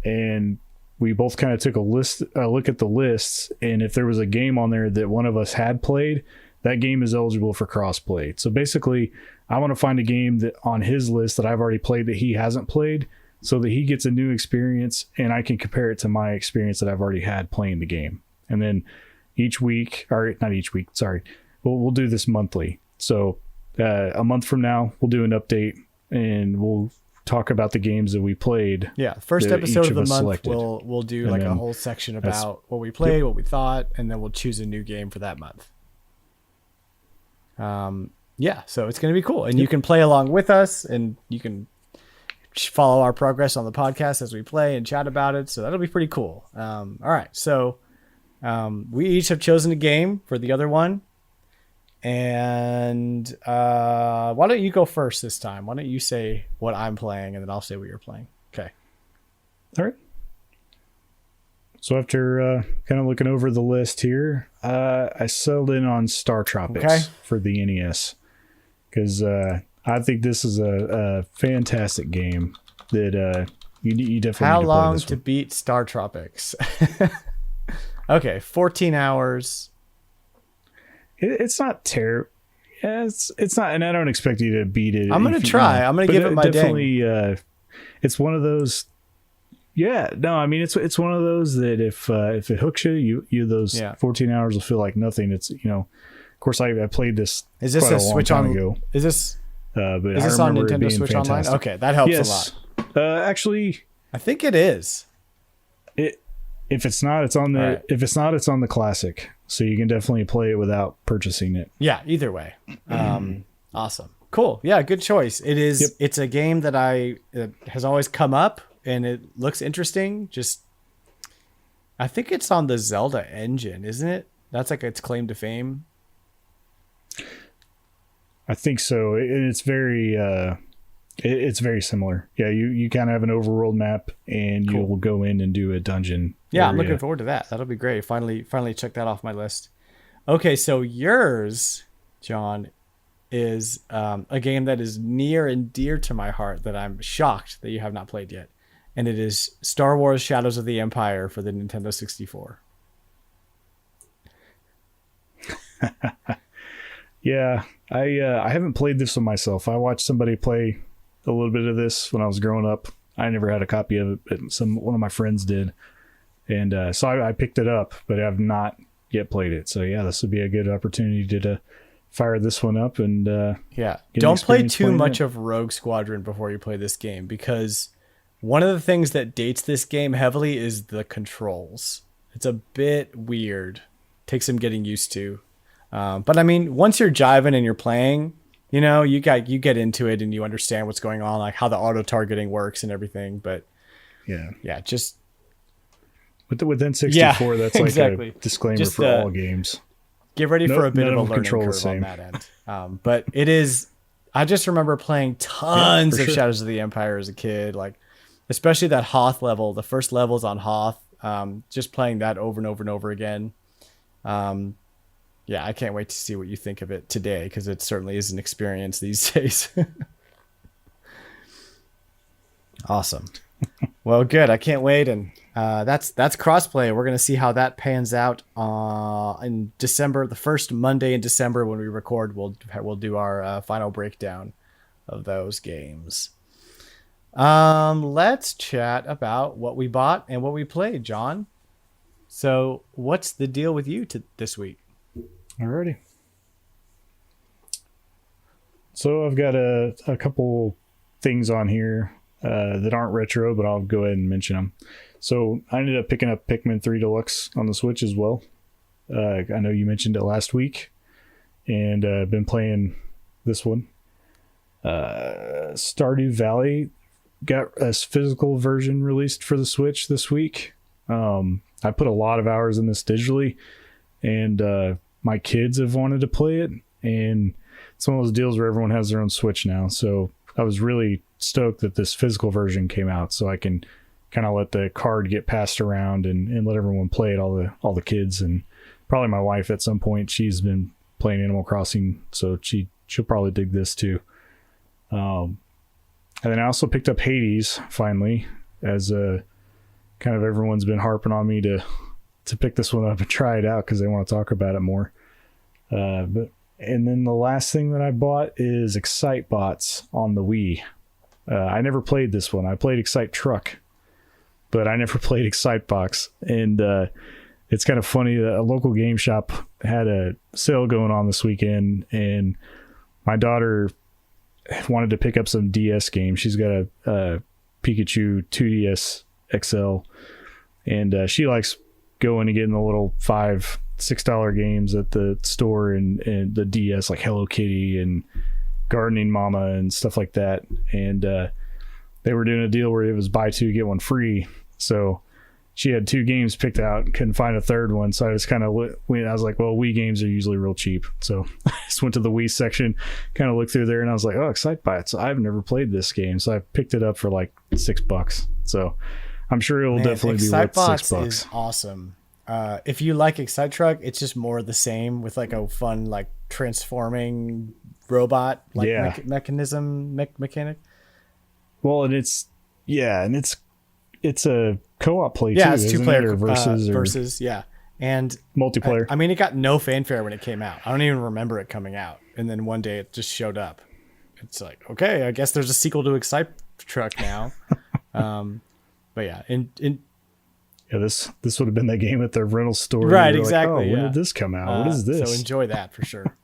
B: and we both kind of took a look at the lists, and if there was a game on there that one of us had played, that game is eligible for crossplay. So basically, I want to find a game that on his list that I've already played that he hasn't played, so that he gets a new experience and I can compare it to my experience that I've already had playing the game. And then we'll do this monthly. So a month from now, we'll do an update and we'll talk about the games that we played.
A: Yeah, first episode of the month, we'll do like a whole section about what we played, what we thought, and then we'll choose a new game for that month. Yeah, so it's going to be cool, and you can play along with us, and you can follow our progress on the podcast as we play and chat about it. So that'll be pretty cool. All right, so we each have chosen a game for the other one, and why don't you go first this time? Why don't you say what I'm playing, and then I'll say what you're playing. Okay.
B: All right. So after kind of looking over the list here, I settled in on Star Tropics for the NES because I think this is a fantastic game that you definitely
A: How
B: need to
A: long
B: play this
A: to
B: one.
A: beat Star Tropics? Okay, 14 hours.
B: It's not terrible. Yeah, it's not, and I don't expect you to beat it.
A: I'm gonna try. I'm gonna give it my
B: definitely. It's one of those. Yeah, no, I mean it's one of those that if it hooks you those 14 hours will feel like nothing. It's of course I played this.
A: Is this
B: quite
A: a Switch
B: long time
A: on?
B: ago.
A: Is this?
B: But
A: Is this on Nintendo Switch Online? Okay, that helps a lot.
B: Actually,
A: I think it is.
B: If it's not, it's on the.
A: Right.
B: If it's not, it's on the classic, so you can definitely play it without purchasing it.
A: Yeah, either way. Awesome. Cool. Yeah, good choice. It is.
B: Yep.
A: It's a game that it has always come up, and it looks interesting. I think it's on the Zelda engine, isn't it? That's like its claim to fame.
B: I think so. It's very it's very similar. Yeah, you kind of have an overworld map, and
A: Cool.
B: you'll go in and do a dungeon.
A: Yeah, I'm
B: area.
A: looking forward to that. That'll be great. Finally check that off my list. Okay, so yours, John, is a game that is near and dear to my heart that I'm shocked that you have not played yet. And it is Star Wars Shadows of the Empire for the Nintendo 64.
B: Yeah, I haven't played this one myself. I watched somebody play a little bit of this when I was growing up. I never had a copy of it, but one of my friends did. And so I picked it up, but I've not yet played it. So yeah, this would be a good opportunity to fire this one up and
A: Don't play too much of Rogue Squadron before you play this game, because one of the things that dates this game heavily is the controls. It's a bit weird. Takes some getting used to. But I mean, once you're jiving and you're playing, you get into it and you understand what's going on, like how the auto targeting works and everything. But
B: yeah,
A: just
B: With N64,
A: Yeah,
B: that's like
A: exactly.
B: a disclaimer
A: Just,
B: for all games.
A: Get ready for a bit
B: none
A: of a
B: of them
A: learning
B: control the
A: curve on
B: same.
A: that end. But it is. I just remember playing tons of
B: sure.
A: Shadows of the Empire as a kid, like especially that Hoth level. The first levels on Hoth. Just playing that over and over and over again. Yeah, I can't wait to see what you think of it today, because it certainly is an experience these days. Awesome. Well, good. I can't wait. And that's Crossplay. We're going to see how that pans out in December, the first Monday in December when we record. We'll do our final breakdown of those games. Let's chat about what we bought and what we played, John. So what's the deal with you this week?
B: Alrighty. So I've got a couple things on here that aren't retro, but I'll go ahead and mention them. So I ended up picking up Pikmin 3 Deluxe on the Switch as well. I know you mentioned it last week, and I've been playing this one. Stardew Valley got a physical version released for the Switch this week. I put a lot of hours in this digitally, and my kids have wanted to play it, and it's one of those deals where everyone has their own Switch now. So I was really stoked that this physical version came out, so I can kind of let the card get passed around and let everyone play it, all the kids, and probably my wife at some point. She's been playing Animal Crossing, so she'll probably dig this too. And then I also picked up Hades finally, as kind of everyone's been harping on me to pick this one up and try it out because they want to talk about it more. And then the last thing that I bought is Excitebots on the Wii. I never played this one. I played Excite Truck, but I never played Excitebots. And it's kind of funny that a local game shop had a sale going on this weekend, and my daughter wanted to pick up some DS games. She's got a Pikachu 2DS XL, and she likes going and getting the little $5-6 games at the store and the DS, like Hello Kitty and Gardening Mama and stuff like that. And they were doing a deal where it was buy two get one free, so she had 2 games picked out, couldn't find a third one, so I just kind of went. I was like, well, Wii games are usually real cheap, so I just went to the Wii section, kind of looked through there, and I was like, oh, Excitebots, I've never played this game, so I picked it up for like $6. So I'm sure it will definitely be worth $6.
A: Is awesome. If you like Excite Truck, it's just more of the same with like a fun, like transforming robot, like mechanic. Well,
B: and it's a co-op play too.
A: Yeah, it's 2-player
B: versus
A: yeah, and
B: multiplayer.
A: I mean, it got no fanfare when it came out. I don't even remember it coming out, and then one day it just showed up. It's like, okay, I guess there's a sequel to Excite Truck now. But yeah,
B: yeah, this would have been that game at the rental store,
A: right? Exactly.
B: Like, oh, when did this come out? What is this?
A: So enjoy that for sure.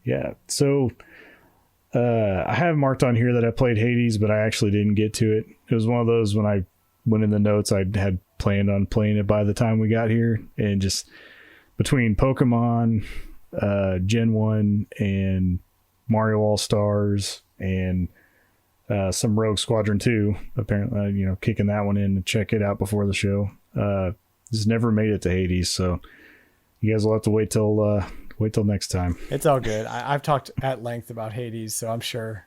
B: Yeah. So I have marked on here that I played Hades, but I actually didn't get to it. It was one of those when I went in the notes, I had planned on playing it by the time we got here, and just between Pokemon, Gen 1 and Mario All-Stars and some Rogue Squadron 2, apparently, kicking that one in to check it out before the show. Just never made it to Hades, so you guys will have to wait till next time.
A: It's all good. I've talked at length about Hades, so I'm sure.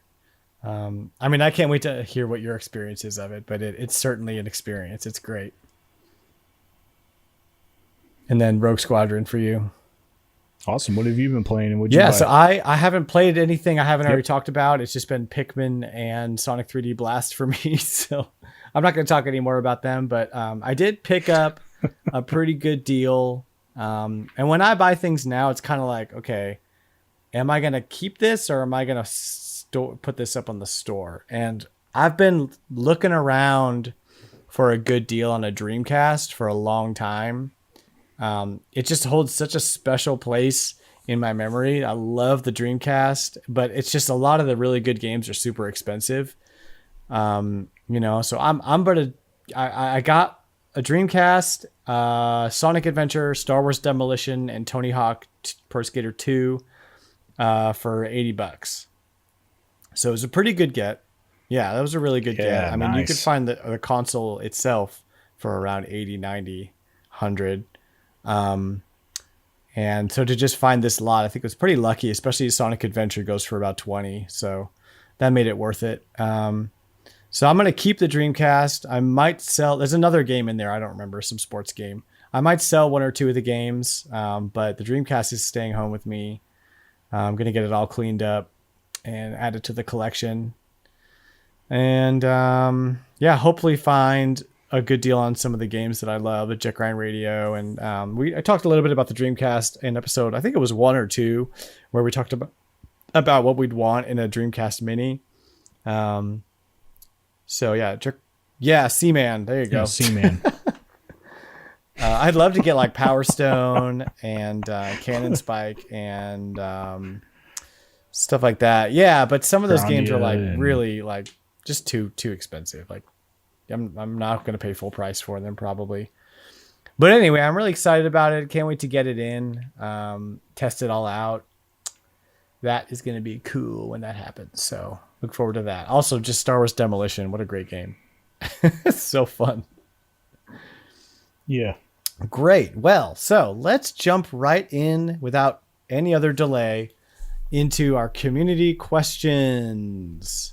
A: I mean, I can't wait to hear what your experience is of it, but it's certainly an experience. It's great. And then Rogue Squadron for you.
B: Awesome. What have you been playing? And what'd you buy?
A: So I haven't played anything I haven't already talked about. It's just been Pikmin and Sonic 3D Blast for me. So I'm not going to talk any more about them, but I did pick up a pretty good deal. And when I buy things now, it's kind of like, okay, am I going to keep this or am I going to put this up on the store? And I've been looking around for a good deal on a Dreamcast for a long time. It just holds such a special place in my memory. I love the Dreamcast, but it's just a lot of the really good games are super expensive. So I got a Dreamcast, Sonic Adventure, Star Wars Demolition, and Tony Hawk Pro Skater 2 for $80. So it was a pretty good get. Yeah, that was a really good
B: Yeah,
A: get. I mean, you could
B: nice.
A: find the console itself for around 80, 90, 100. And so to just find this lot, I think it was pretty lucky, especially Sonic Adventure goes for about 20. So that made it worth it. So I'm going to keep the Dreamcast. I might sell, there's another game in there. I don't remember, some sports game. I might sell one or two of the games, but the Dreamcast is staying home with me. I'm going to get it all cleaned up and add it to the collection. And yeah, hopefully find a good deal on some of the games that I love, the Jet Grind Radio. And I talked a little bit about the Dreamcast in episode, I think it was 1 or 2, where we talked about what we'd want in a Dreamcast Mini. So yeah, Seaman. There you go.
B: Yeah, Seaman.
A: I'd love to get like Power Stone and Cannon Spike and stuff like that. Yeah, but some of those games are like really like just too expensive. Like I'm not going to pay full price for them probably. But anyway, I'm really excited about it. Can't wait to get it in, test it all out. That is going to be cool when that happens. So look forward to that. Also, just Star Wars Demolition. What a great game. It's so fun.
B: Yeah.
A: Great. Well, so let's jump right in without any other delay into our community questions,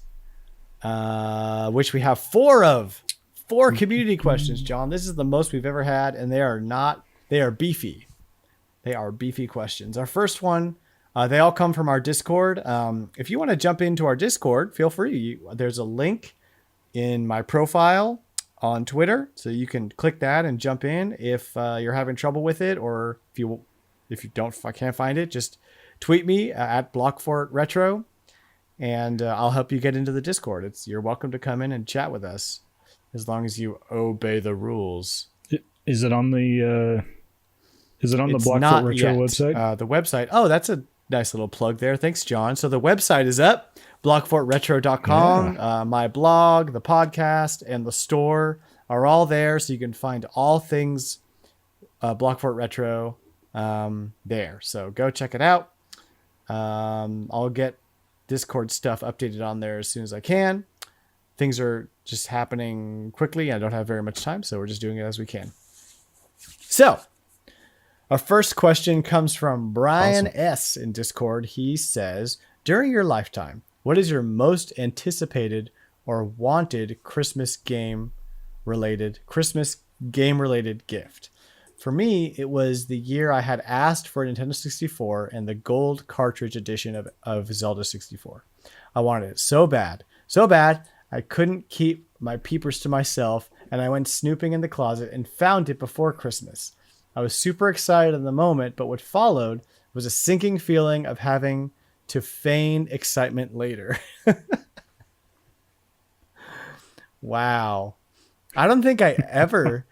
A: which we have 4 community questions, John. This is the most we've ever had, and they are beefy. They are beefy questions. Our first one, they all come from our Discord. If you want to jump into our Discord, feel free. There's a link in my profile on Twitter, so you can click that and jump in if you're having trouble with it, or if I can't find it, just tweet me at BlockfortRetro, and I'll help you get into the Discord. You're welcome to come in and chat with us as long as you obey the rules.
B: Is it on the
A: It's
B: Blockfort
A: not
B: Retro
A: yet.
B: website?
A: The website. Oh, that's a nice little plug there. Thanks, John. So the website is up, blockfortretro.com.
B: Yeah.
A: My blog, the podcast, and the store are all there. So you can find all things Blockfort Retro there. So go check it out. I'll get Discord stuff updated on there as soon as I can. Things are just happening quickly. I don't have very much time, so we're just doing it as we can. So our first question comes from Bryan S. in Discord. He says, during your lifetime, what is your most anticipated or wanted Christmas game related gift? For me, it was the year I had asked for a Nintendo 64 and the gold cartridge edition of Zelda 64. I wanted it so bad, I couldn't keep my peepers to myself, and I went snooping in the closet and found it before Christmas. I was super excited in the moment, but what followed was a sinking feeling of having to feign excitement later. Wow. I don't think I ever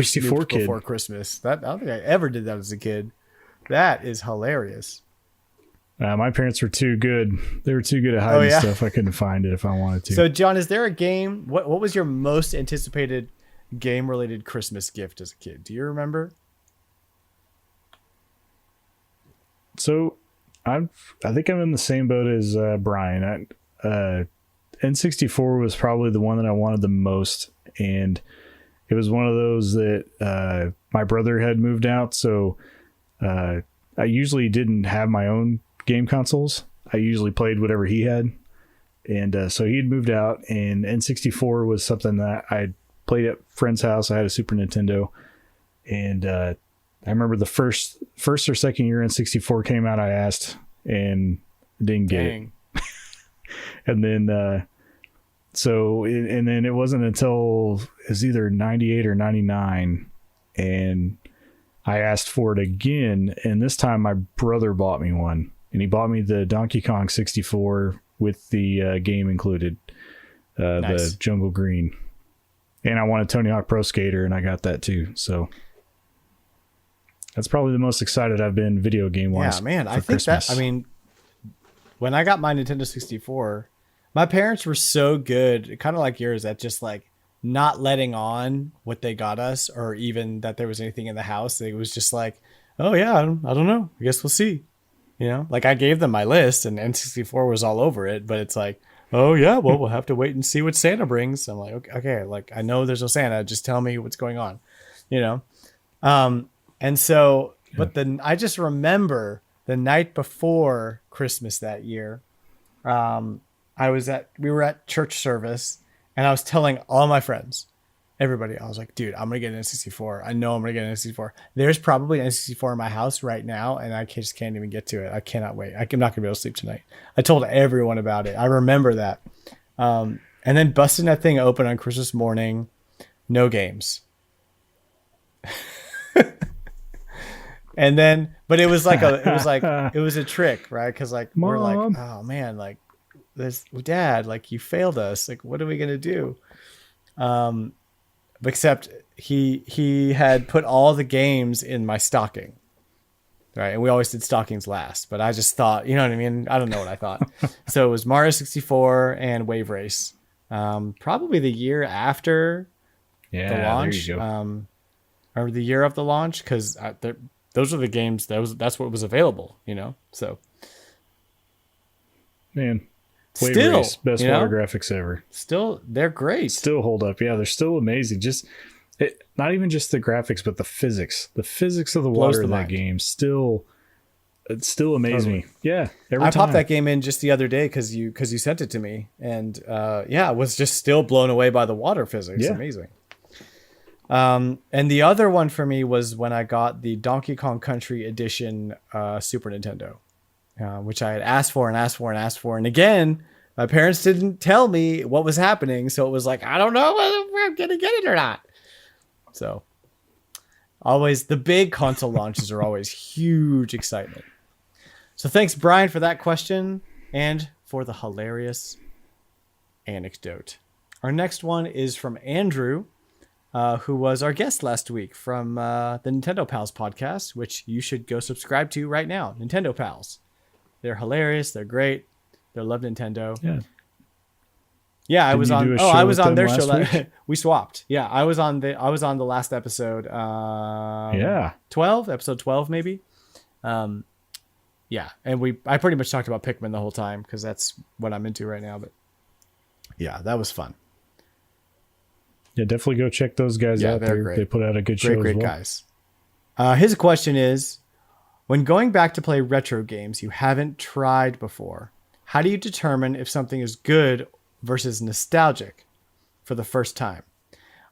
A: snooped before Christmas. I don't think I ever did that as a kid. That is hilarious.
B: My parents were too good. They were too good at hiding stuff. I couldn't find it if I wanted to.
A: So, John, is there a game? What was your most anticipated game-related Christmas gift as a kid? Do you remember?
B: So, I think I'm in the same boat as Bryan. N64 was probably the one that I wanted the most, and it was one of those that my brother had moved out, so I usually didn't have my own game consoles. I usually played whatever he had, and so he had moved out, and N64 was something that I played at a friend's house. I had a Super Nintendo, and I remember the first or second year N64 came out, I asked and didn't get it. And then and then it wasn't until it was either 98 or 99, and I asked for it again, and this time my brother bought me one, and he bought me the Donkey Kong 64 with the game included, nice. The Jungle Green. And I wanted Tony Hawk Pro Skater, and I got that too. So that's probably the most excited I've been video game wise.
A: Yeah, man. I think Christmas. When I got my Nintendo 64, my parents were so good, kind of like yours, at just like not letting on what they got us, or even that there was anything in the house. It was just like, oh yeah, I don't know. I guess we'll see. You know, like I gave them my list and N64 was all over it, but it's like, oh yeah, well we'll have to wait and see what Santa brings. I'm like, okay, like I know there's no Santa, just tell me what's going on, you know. And so, but then I just remember the night before Christmas that year, we were at church service, and I was telling all my friends, everybody, I was like, dude, I'm gonna get an N64. I know I'm gonna get an N64. There's probably an N64 in my house right now, and I just can't even get to it. I cannot wait. I'm not gonna be able to sleep tonight. I told everyone about it. I remember that. And then busting that thing open on Christmas morning, no games. And then, but it was a trick, right? Because like
B: Mom.
A: we're like, oh man, like this, Dad, like you failed us. Like, what are we gonna do? Except he had put all the games in my stocking, right? And we always did stockings last. But I just thought, you know what I mean? I don't know what I thought. So it was Mario 64 and Wave Race, probably the year after the launch,
B: there you go.
A: or the year of the launch, because those are the games that's what was available, you know. So,
B: Man, Wave
A: still,
B: Race, best water graphics ever.
A: Still, they're great.
B: Still hold up. Yeah, they're still amazing. Not even just the graphics, but the physics. The physics of the water in that game it still amazes me. Yeah,
A: I popped that game in just the other day because you sent it to me, and I was just still blown away by the water physics. Yeah. Amazing. And the other one for me was when I got the Donkey Kong Country Edition Super Nintendo, which I had asked for. And again, my parents didn't tell me what was happening. So it was like, I don't know whether I'm going to get it or not. So always the big console launches are always huge excitement. So thanks, Bryan, for that question and for the hilarious anecdote. Our next one is from Andrew, who was our guest last week from the Nintendo Pals podcast, which you should go subscribe to right now. Nintendo Pals. They're hilarious. They're great. They love Nintendo.
B: Yeah.
A: Yeah, I was on their show. We swapped. Yeah, I was on the last episode. Episode 12 maybe. Yeah, and I pretty much talked about Pikmin the whole time because that's what I'm into right now. But yeah, that was fun.
B: Yeah, definitely go check those guys out.
A: They're great.
B: They put out a good show.
A: Great guys. His question is, when going back to play retro games you haven't tried before, how do you determine if something is good versus nostalgic for the first time?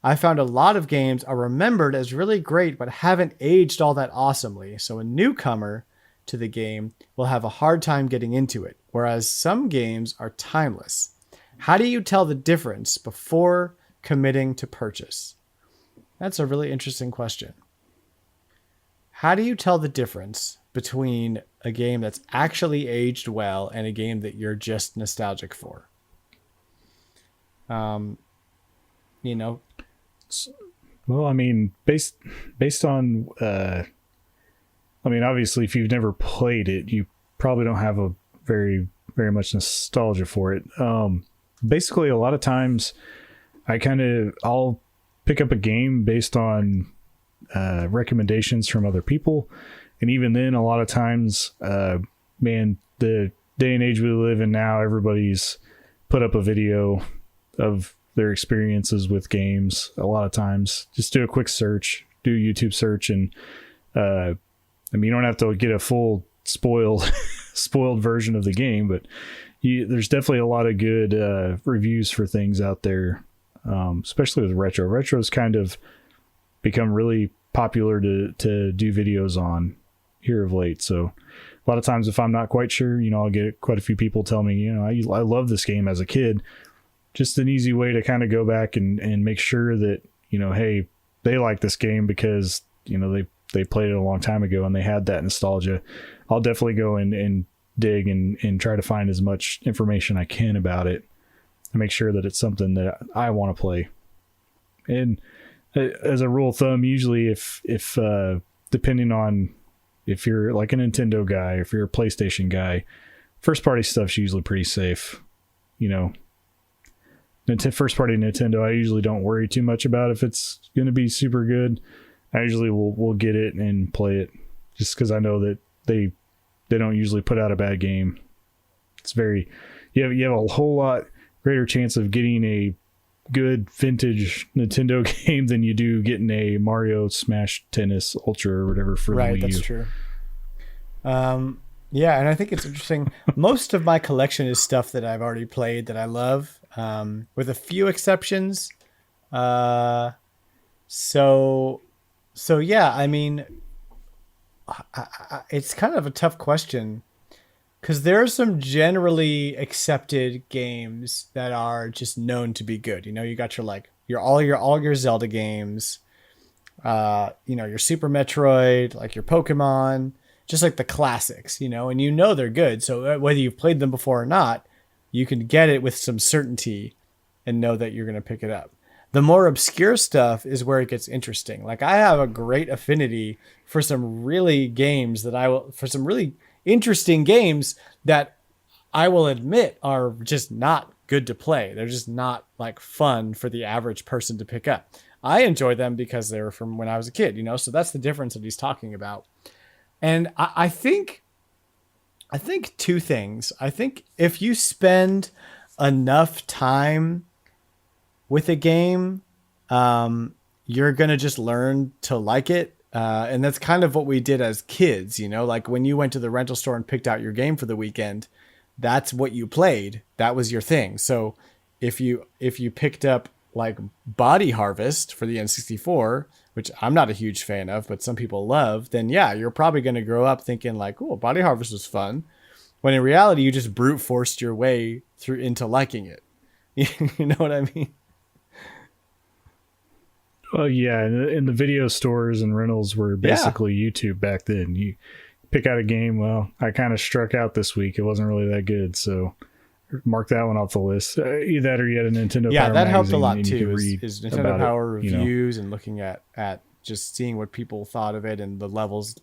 A: I found a lot of games are remembered as really great but haven't aged all that awesomely, so a newcomer to the game will have a hard time getting into it, whereas some games are timeless. How do you tell the difference before committing to purchase? That's a really interesting question. How do you tell the difference between a game that's actually aged well and a game that you're just nostalgic for? You know,
B: well, I mean, based on, I mean, obviously, if you've never played it, you probably don't have a very, very much nostalgia for it. Basically, a lot of times, I'll pick up a game based on recommendations from other people, and even then, a lot of times, man, the day and age we live in now, everybody's put up a video of their experiences with games. A lot of times, just do a quick search, do a YouTube search, and I mean, you don't have to get a full spoiled version of the game, but there's definitely a lot of good reviews for things out there, especially with retro. Retro's kind of become really popular to do videos on here of late. So a lot of times, if I'm not quite sure, I'll get quite a few people tell me, I love this game as a kid. Just an easy way to kind of go back and make sure that, hey, they like this game because, they played it a long time ago and they had that nostalgia. I'll definitely go and dig and try to find as much information I can about it and make sure that it's something that I want to play. And as a rule of thumb, usually if depending on if you're like a Nintendo guy, if you're a PlayStation guy, first party stuff's usually pretty safe. First party Nintendo, I usually don't worry too much about if it's going to be super good. I usually will get it and play it just because I know that they don't usually put out a bad game. It's very, you have a whole lot greater chance of getting a good vintage Nintendo game than you do getting a Mario Smash Tennis Ultra or whatever for the Wii U.
A: That's true. Yeah, and I think it's interesting. Most of my collection is stuff that I've already played that I love, with a few exceptions. So yeah, I mean, it's kind of a tough question because there are some generally accepted games that are just known to be good. You know, you got all your Zelda games, your Super Metroid, like your Pokemon, just like the classics, and they're good. So whether you've played them before or not, you can get it with some certainty and know that you're going to pick it up. The more obscure stuff is where it gets interesting. Like I have a great affinity for some really interesting games that I will admit are just not good to play. They're just not like fun for the average person to pick up. I enjoy them because they were from when I was a kid, so that's the difference that he's talking about. And I think two things. I think if you spend enough time with a game, you're going to just learn to like it. And that's kind of what we did as kids, like when you went to the rental store and picked out your game for the weekend, that's what you played. That was your thing. So if you picked up like Body Harvest for the N64, which I'm not a huge fan of, but some people love, then yeah, you're probably going to grow up thinking like, oh, Body Harvest was fun. When in reality, you just brute forced your way through into liking it. You know what I mean?
B: Well, yeah, and the video stores and rentals were basically YouTube back then. You pick out a game. Well, I kind of struck out this week. It wasn't really that good, so mark that one off the list. Either that or you had a Nintendo Power
A: that helped a lot
B: magazine
A: too. Is Nintendo Power reviews and looking at just seeing what people thought of it and the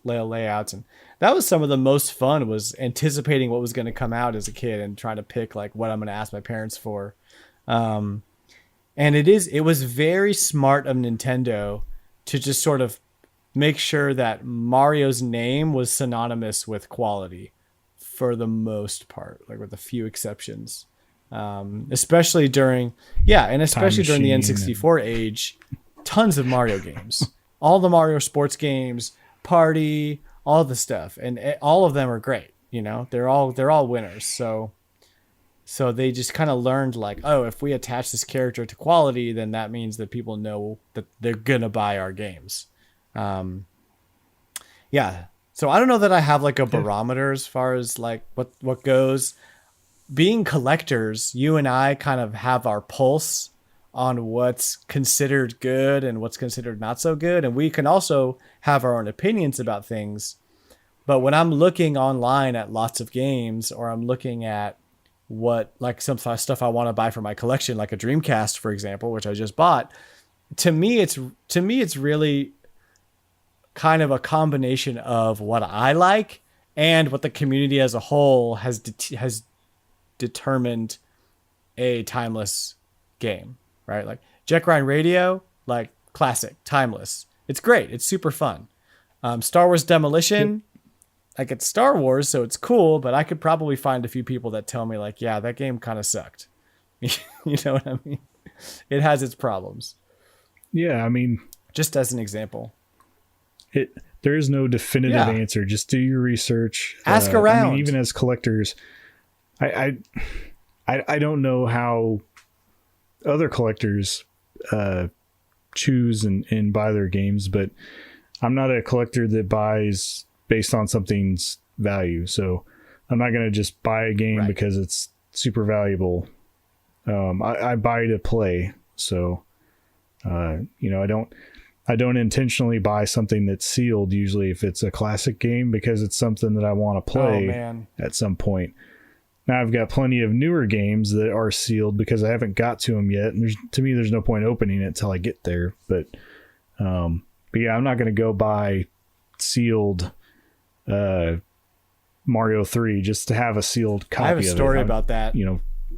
A: layouts, and that was some of the most fun. Was anticipating what was going to come out as a kid and trying to pick like what I'm going to ask my parents for. And it was very smart of Nintendo to just sort of make sure that Mario's name was synonymous with quality for the most part, like with a few exceptions. Especially during the N64 age, tons of Mario games, all the Mario sports games, Party, all the stuff. And all of them are great. They're all winners. So they just kind of learned like, oh, if we attach this character to quality, then that means that people know that they're going to buy our games. Yeah. So I don't know that I have like a barometer as far as like what goes. Being collectors, you and I kind of have our pulse on what's considered good and what's considered not so good. And we can also have our own opinions about things. But when I'm looking online at lots of games, or I'm looking at what like some stuff I want to buy for my collection, like a Dreamcast, for example, which I just bought, to me it's really kind of a combination of what I like and what the community as a whole has determined a timeless game, right? Like Jet Grind Radio, like classic, timeless. It's great. It's super fun. Star Wars Demolition, like it's Star Wars, so it's cool, but I could probably find a few people that tell me like, yeah, that game kind of sucked. You know what I mean? It has its problems.
B: Yeah, I mean,
A: just as an example.
B: There is no definitive answer. Just do your research.
A: Ask around.
B: I mean, even as collectors, I don't know how other collectors choose and buy their games, but I'm not a collector that buys based on something's value. So I'm not going to just buy a game because it's super valuable. I buy to play. So, I don't intentionally buy something that's sealed, usually if it's a classic game, because it's something that I want to play at some point. Now I've got plenty of newer games that are sealed because I haven't got to them yet. And to me, there's no point opening it till I get there. But yeah, I'm not going to go buy sealed Mario 3 just to have a sealed copy of it.
A: I have a story about that.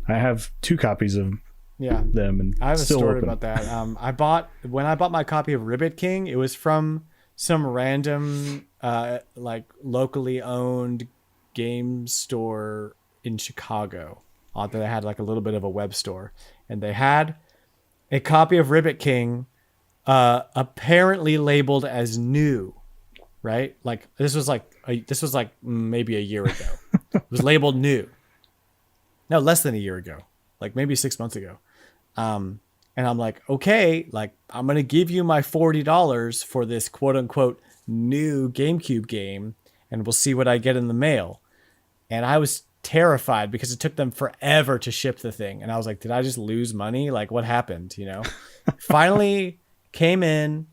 B: I have 2 copies of them, and
A: I have a story about that. When I bought my copy of Ribbit King, it was from some random like locally owned game store in Chicago. They had like a little bit of a web store, and they had a copy of Ribbit King, apparently labeled as new, right? Like this was like maybe a year ago. It was labeled new. No, less than a year ago, like maybe 6 months ago. And I'm like, okay, like I'm gonna give you my $40 for this quote unquote new GameCube game, and we'll see what I get in the mail. And I was terrified because it took them forever to ship the thing, and I was like, did I just lose money? Like, what happened? Finally came in,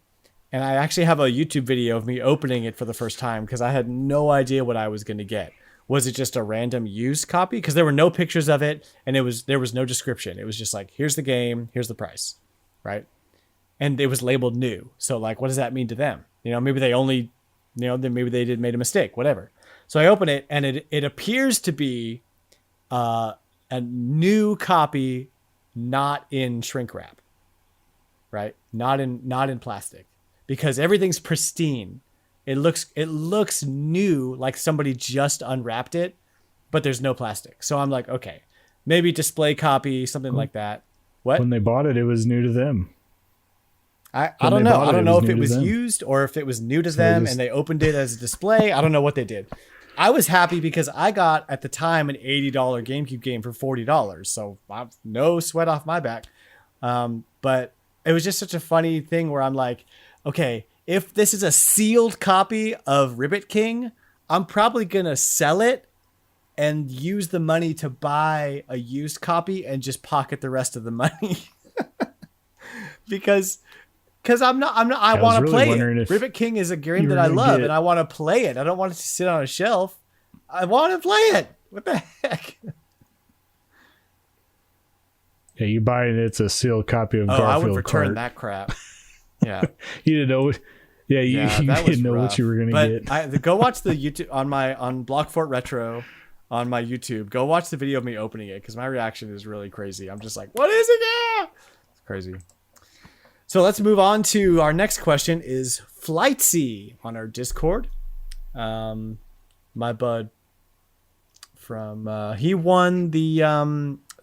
A: and I actually have a YouTube video of me opening it for the first time because I had no idea what I was going to get. Was it just a random used copy? Because there were no pictures of it, and there was no description. It was just like, here's the game, here's the price, right? And it was labeled new. So like, what does that mean to them? Maybe they only, maybe they made a mistake, whatever. So I open it, and it appears to be a new copy, not in shrink wrap, right? Not in plastic, because everything's pristine. It looks new, like somebody just unwrapped it, but there's no plastic. So I'm like, okay, maybe display copy, something like that. What?
B: When they bought it, it was new to them.
A: I don't know. I don't know if it was used or if it was new to them and they opened it as a display. I don't know what they did. I was happy because I got, at the time, an $80 GameCube game for $40. So no sweat off my back. But it was just such a funny thing where I'm like, okay, if this is a sealed copy of Ribbit King, I'm probably going to sell it and use the money to buy a used copy and just pocket the rest of the money. because I want to play it. Ribbit King is a game that I love, and I want to play it. I don't want it to sit on a shelf. I want to play it. What the heck?
B: Yeah, you buy it, it's a sealed copy of Garfield
A: I would return
B: Kart.
A: that crap. Yeah.
B: You didn't know. Yeah, you didn't know what you were going to
A: get. Go watch the YouTube on Blockfort Retro on my YouTube. Go watch the video of me opening it, because my reaction is really crazy. I'm just like, what is it? Yeah! It's crazy. So let's move on to our next question. Is Flightsy on our Discord? My bud from he won the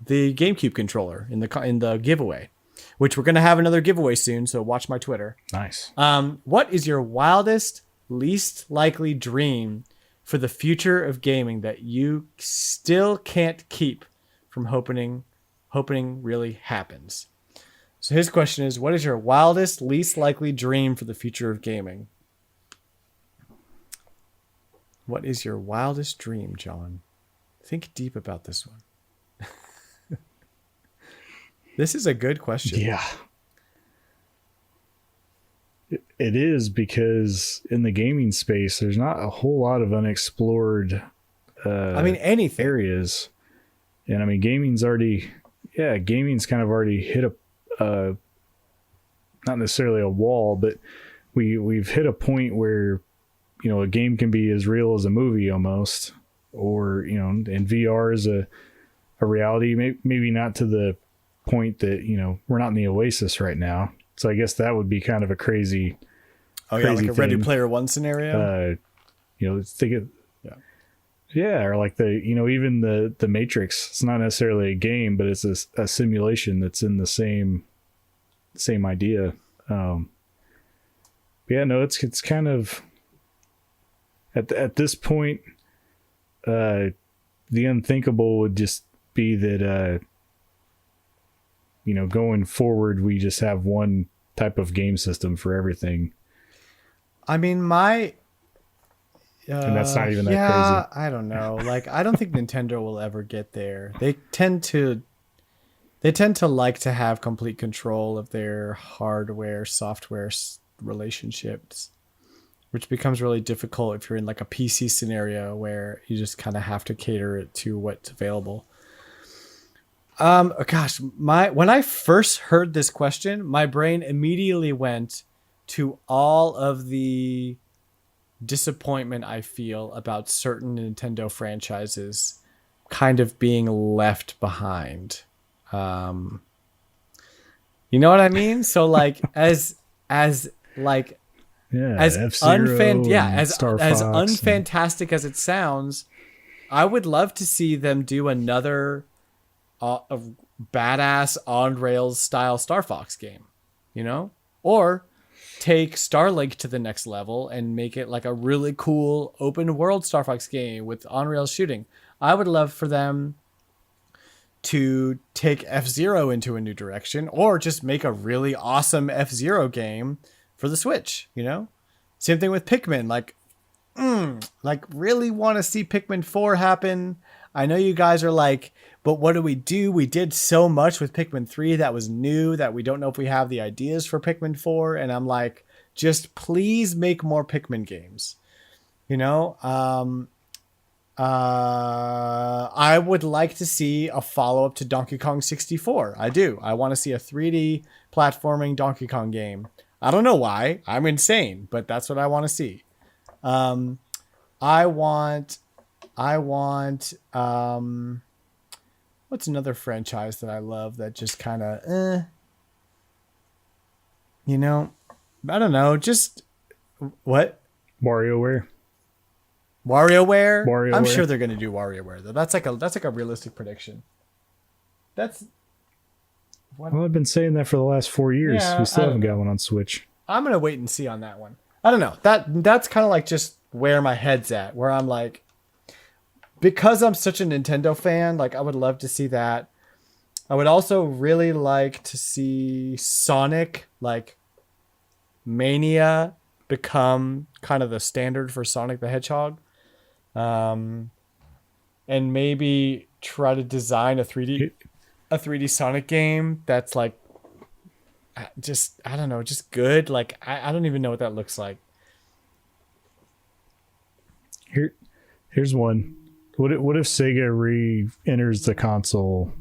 A: GameCube controller in the giveaway, which we're gonna have another giveaway soon. So watch my Twitter.
B: Nice.
A: What is your wildest, least likely dream for the future of gaming that you still can't keep from hoping really happens? So his question is, what is your wildest, least likely dream for the future of gaming? What is your wildest dream, John? Think deep about this one. This is a good question.
B: Yeah. It is, because in the gaming space, there's not a whole lot of unexplored
A: anything.
B: areas. And gaming's kind of already hit a not necessarily a wall, but we've hit a point where a game can be as real as a movie almost, or and VR is a reality, maybe not to the point that we're not in the Oasis right now. So I guess that would be kind of a crazy
A: like a Ready Player One scenario.
B: Think of or like even the Matrix. It's not necessarily a game, but it's a simulation that's in the same idea. It's kind of at this point, the unthinkable would just be that going forward, we just have one type of game system for everything. And that's not even that crazy.
A: I don't know. Like, I don't think Nintendo will ever get there. They tend to like to have complete control of their hardware, software relationships, which becomes really difficult if you're in like a PC scenario where you just kind of have to cater it to what's available. When I first heard this question, my brain immediately went to all of the disappointment I feel about certain Nintendo franchises kind of being left behind. You know what I mean? So like as unfantastic as it sounds, I would love to see them do another a badass on rails style Star Fox game, you know, or take Starlink to the next level and make it like a really cool open world Star Fox game with on rails shooting. I would love for them to take F-Zero into a new direction, or just make a really awesome F-Zero game for the Switch, you know? Same thing with Pikmin. Like really want to see Pikmin 4 happen. I know you guys are like, but what do? We did so much with Pikmin 3 that was new that we don't know if we have the ideas for Pikmin 4. And I'm like, just please make more Pikmin games, you know? I would like to see a follow-up to Donkey Kong 64. I do. I want to see a 3D platforming Donkey Kong game. I don't know why. I'm insane, but that's what I want to see. I want what's another franchise that I love that just kind of you know, I don't know, just what?
B: WarioWare.
A: WarioWare? I'm sure they're going to do WarioWare though. That's like a realistic prediction. That's what?
B: Well, I've been saying that for the last 4 years.
A: Yeah,
B: we still haven't got one on Switch.
A: I'm going to wait and see on that one. I don't know. That's kind of like just where my head's at, where I'm like, because I'm such a Nintendo fan, like I would love to see that. I would also really like to see Sonic, like Mania, become kind of the standard for Sonic the Hedgehog. And maybe try to design a 3D Sonic game that's like, just, I don't know, just good. Like, I don't even know what that looks like.
B: Here's one. What if Sega re-enters the console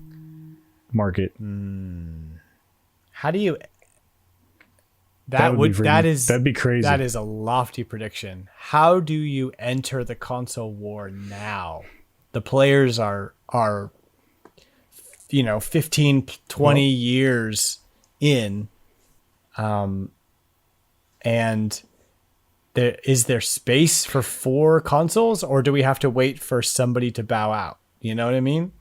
B: market?
A: How do you...
B: That'd be crazy.
A: That is a lofty prediction. How do you enter the console war now? The players are 15, 20 years in, and is there space for 4 consoles, or do we have to wait for somebody to bow out? You know what I mean?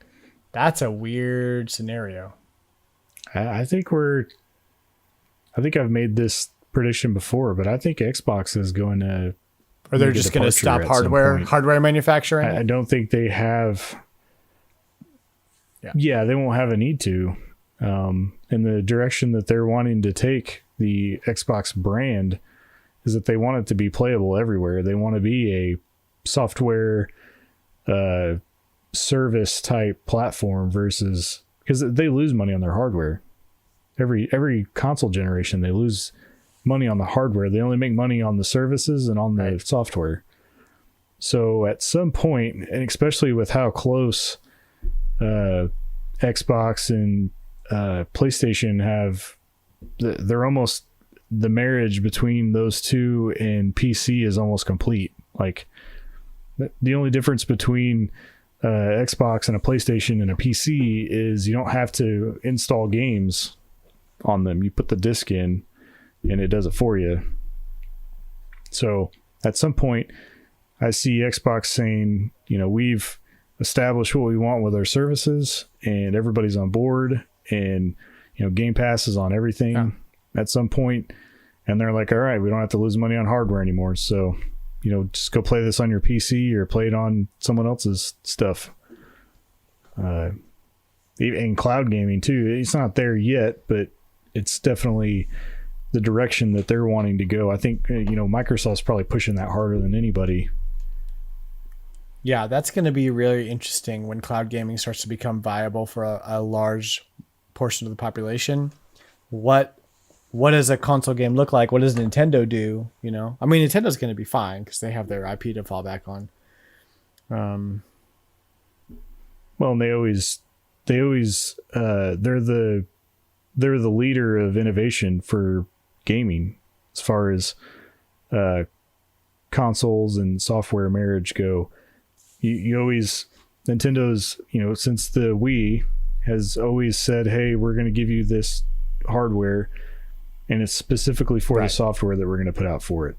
A: That's a weird scenario.
B: I think I've made this prediction before, but I think Xbox is going to...
A: Or they're just going to stop hardware manufacturing?
B: I don't think they have... Yeah, they won't have a need to. In the direction that they're wanting to take the Xbox brand is that they want it to be playable everywhere. They want to be a software service type platform versus... Because they lose money on their hardware. Every console generation, they lose money on the hardware. They only make money on the services and on the software. So at some point, and especially with how close Xbox and PlayStation have, they're almost, the marriage between those two and PC is almost complete. Like the only difference between Xbox and a PlayStation and a PC is you don't have to install games on them. You put the disc in and it does it for you. So at some point I see Xbox saying, we've established what we want with our services and everybody's on board, and Game Pass is on everything at some point, and they're like, all right, we don't have to lose money on hardware anymore, so just go play this on your PC or play it on someone else's stuff. In cloud gaming too, it's not there yet, but it's definitely the direction that they're wanting to go. I think, Microsoft's probably pushing that harder than anybody.
A: Yeah, that's going to be really interesting when cloud gaming starts to become viable for a large portion of the population. What does a console game look like? What does Nintendo do? I mean, Nintendo's going to be fine because they have their IP to fall back on.
B: Well, and they're the leader of innovation for gaming as far as consoles and software marriage go. You always, Nintendo's, since the Wii has always said, hey, we're going to give you this hardware and it's specifically for the software that we're going to put out for it.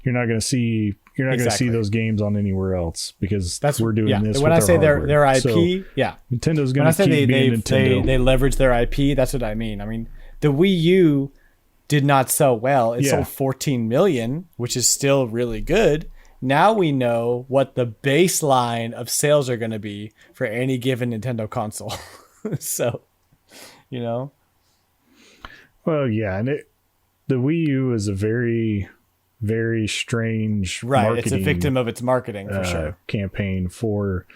B: You're not going to see you're not going to see
A: Exactly.
B: those games on anywhere else because we're doing this.
A: When
B: with
A: I
B: our
A: say
B: hardware.
A: their IP,
B: So
A: yeah.
B: Nintendo's
A: When
B: going
A: I
B: to
A: say
B: keep being Nintendo.
A: they leverage their IP, that's what I mean. I mean, the Wii U did not sell well. It sold 14 million, which is still really good. Now we know what the baseline of sales are going to be for any given Nintendo console. So, you know.
B: Well, yeah, and the Wii U is a very, very strange
A: Right, it's a victim of its marketing for sure.
B: Campaign for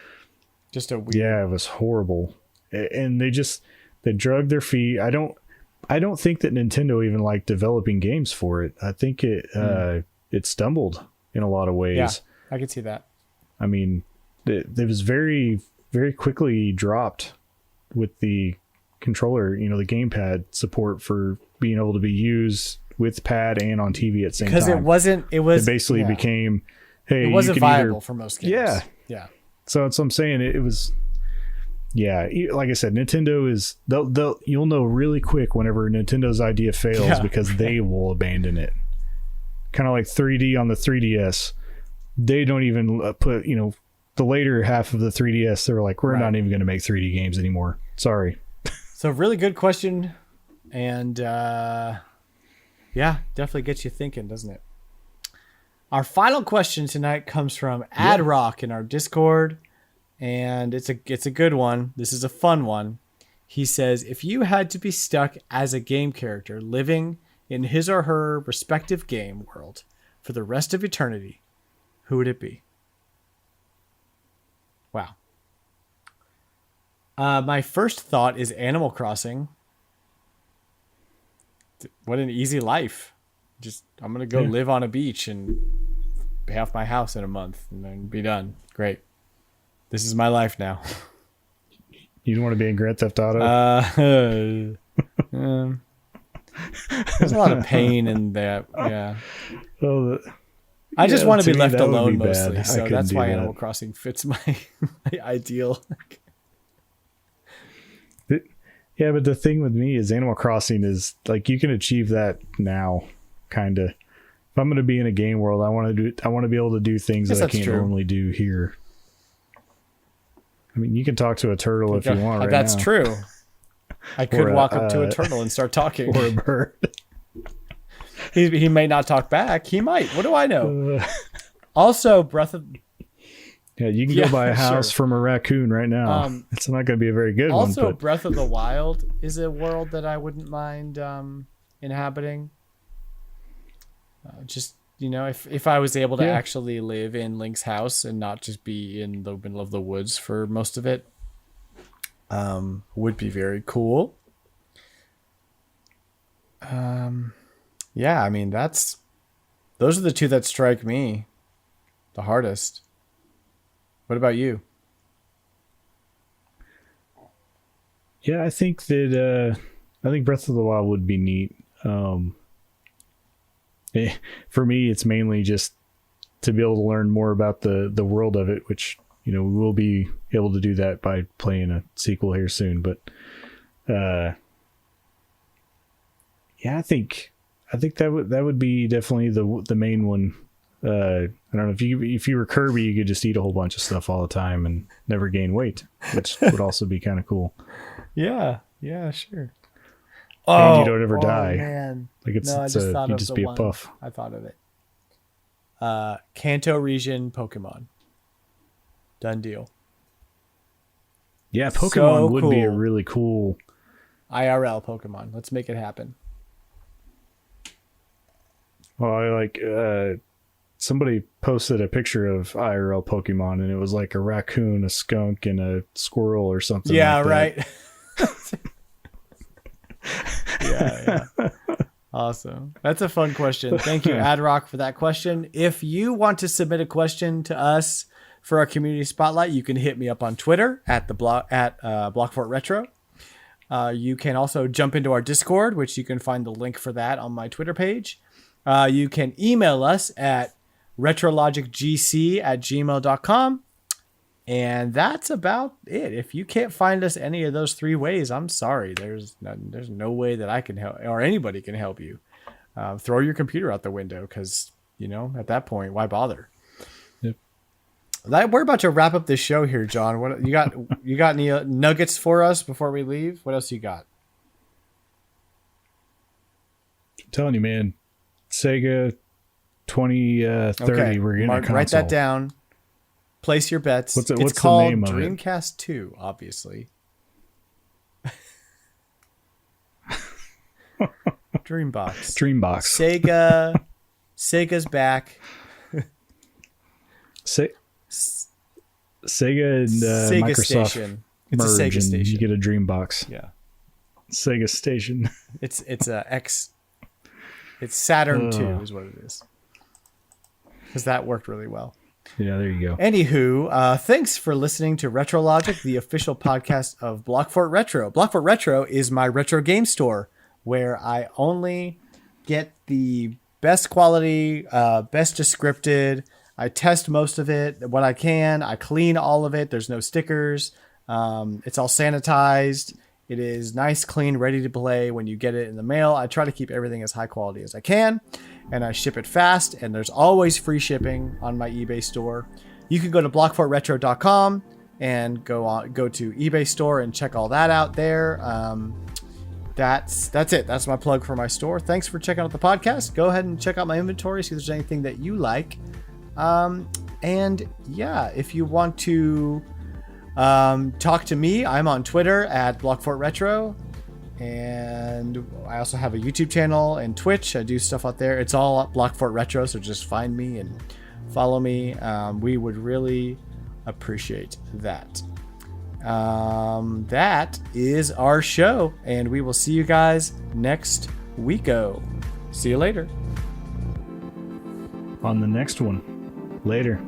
A: just a weird.
B: Yeah, it was horrible, and they drug their feet. I don't think that Nintendo even liked developing games for it. I think it stumbled in a lot of ways.
A: Yeah, I could see that.
B: I mean, it was very, very quickly dropped with the controller, the gamepad support for being able to be used with pad and on TV at the same time.
A: Because it
B: basically became, hey,
A: it wasn't viable for most games.
B: Yeah.
A: Yeah.
B: So I'm saying it was, yeah, like I said, Nintendo is, you'll know really quick whenever Nintendo's idea fails because they will abandon it. Kind of like 3D on the 3DS. They don't even put, the later half of the 3DS, they were like, we're not even going to make 3D games anymore. Sorry.
A: So really good question. And yeah, definitely gets you thinking, doesn't it? Our final question tonight comes from AdRock in our Discord. And it's a good one. This is a fun one. He says, if you had to be stuck as a game character living in his or her respective game world for the rest of eternity, who would it be? Wow. My first thought is Animal Crossing. What an easy life. I'm going to go live on a beach and pay off my house in a month and then be done. Great. This is my life now.
B: You don't want to be in Grand Theft Auto?
A: There's a lot of pain in that. Yeah.
B: Well,
A: I just want to be left
B: that would
A: alone
B: be
A: mostly.
B: bad.
A: So that's why
B: that.
A: Animal Crossing fits my ideal.
B: Yeah, but the thing with me is Animal Crossing is like you can achieve that now, kind of. If I'm going to be in a game world, I want to be able to do things that I can't normally do here. I mean, you can talk to a turtle if you want.
A: That's
B: now.
A: True. I could walk up to a turtle and start talking.
B: Or a bird.
A: He may not talk back. He might. What do I know? Also,
B: Yeah, you can go buy a house from a raccoon right now. It's not going to be a very good one.
A: Also, Breath of the Wild is a world that I wouldn't mind inhabiting. If I was able to actually live in Link's house and not just be in the middle of the woods for most of it, would be very cool. Yeah, I mean, those are the two that strike me the hardest. What about you?
B: Yeah, I think that Breath of the Wild would be neat. For me, it's mainly just to be able to learn more about the world of it, which we will be able to do that by playing a sequel here soon. But yeah, I think that would be definitely the main one. I don't know if you were Kirby, you could just eat a whole bunch of stuff all the time and never gain weight, which would also be kind of cool.
A: Yeah, sure.
B: And you don't ever die.
A: Man.
B: Like you just be a puff.
A: I thought of it. Kanto region Pokemon. Done deal.
B: Yeah, Pokemon would be a really cool
A: IRL Pokemon. Let's make it happen.
B: Well, I like somebody posted a picture of IRL Pokemon and it was like a raccoon, a skunk, and a squirrel or something.
A: Yeah,
B: like
A: right. Yeah. Awesome. That's a fun question. Thank you, AdRock, for that question. If you want to submit a question to us for our community spotlight, you can hit me up on Twitter at Blockfort Retro. You can also jump into our Discord, which you can find the link for that on my Twitter page. You can email us at retrologicgc@gmail.com. And that's about it. If you can't find us any of those three ways, I'm sorry. There's no way that I can help or anybody can help you. Throw your computer out the window because, at that point, why bother? We're about to wrap up this show here, John. What you got? You got any nuggets for us before we leave? What else you got?
B: I'm telling you, man. Sega 2030.
A: Okay,
B: We're getting a console.
A: write that down. Place your bets.
B: What's
A: It's called
B: the name of
A: Dreamcast 2, obviously. Dreambox. Sega's back.
B: Sega and
A: Sega
B: Microsoft
A: Station. It's
B: merge
A: a Sega
B: and
A: Station.
B: you get a Dreambox.
A: Yeah.
B: Sega Station.
A: It's a X. It's Saturn 2 is what it is. Because that worked really well.
B: Yeah, there you go.
A: Anywho, thanks for listening to Retro Logic, the official podcast of Blockfort Retro. Blockfort Retro is my retro game store where I only get the best quality, best descripted. I test most of it, what I can. I clean all of it. There's no stickers. It's all sanitized. It is nice, clean, ready to play when you get it in the mail. I try to keep everything as high quality as I can, and I ship it fast, and there's always free shipping on my eBay store. You can go to blockfortretro.com and go to eBay store and check all that out there. That's it. That's my plug for my store. Thanks for checking out the podcast. Go ahead and check out my inventory, see if there's anything that you like. And yeah, if you want to talk to me, I'm on Twitter at BlockfortRetro, and I also have a YouTube channel and Twitch. I do stuff out there. It's all at Blockfort Retro, so just find me and follow me. We would really appreciate that. That is our show, and we will see you guys next weeko. See you later.
B: On the next one. Later.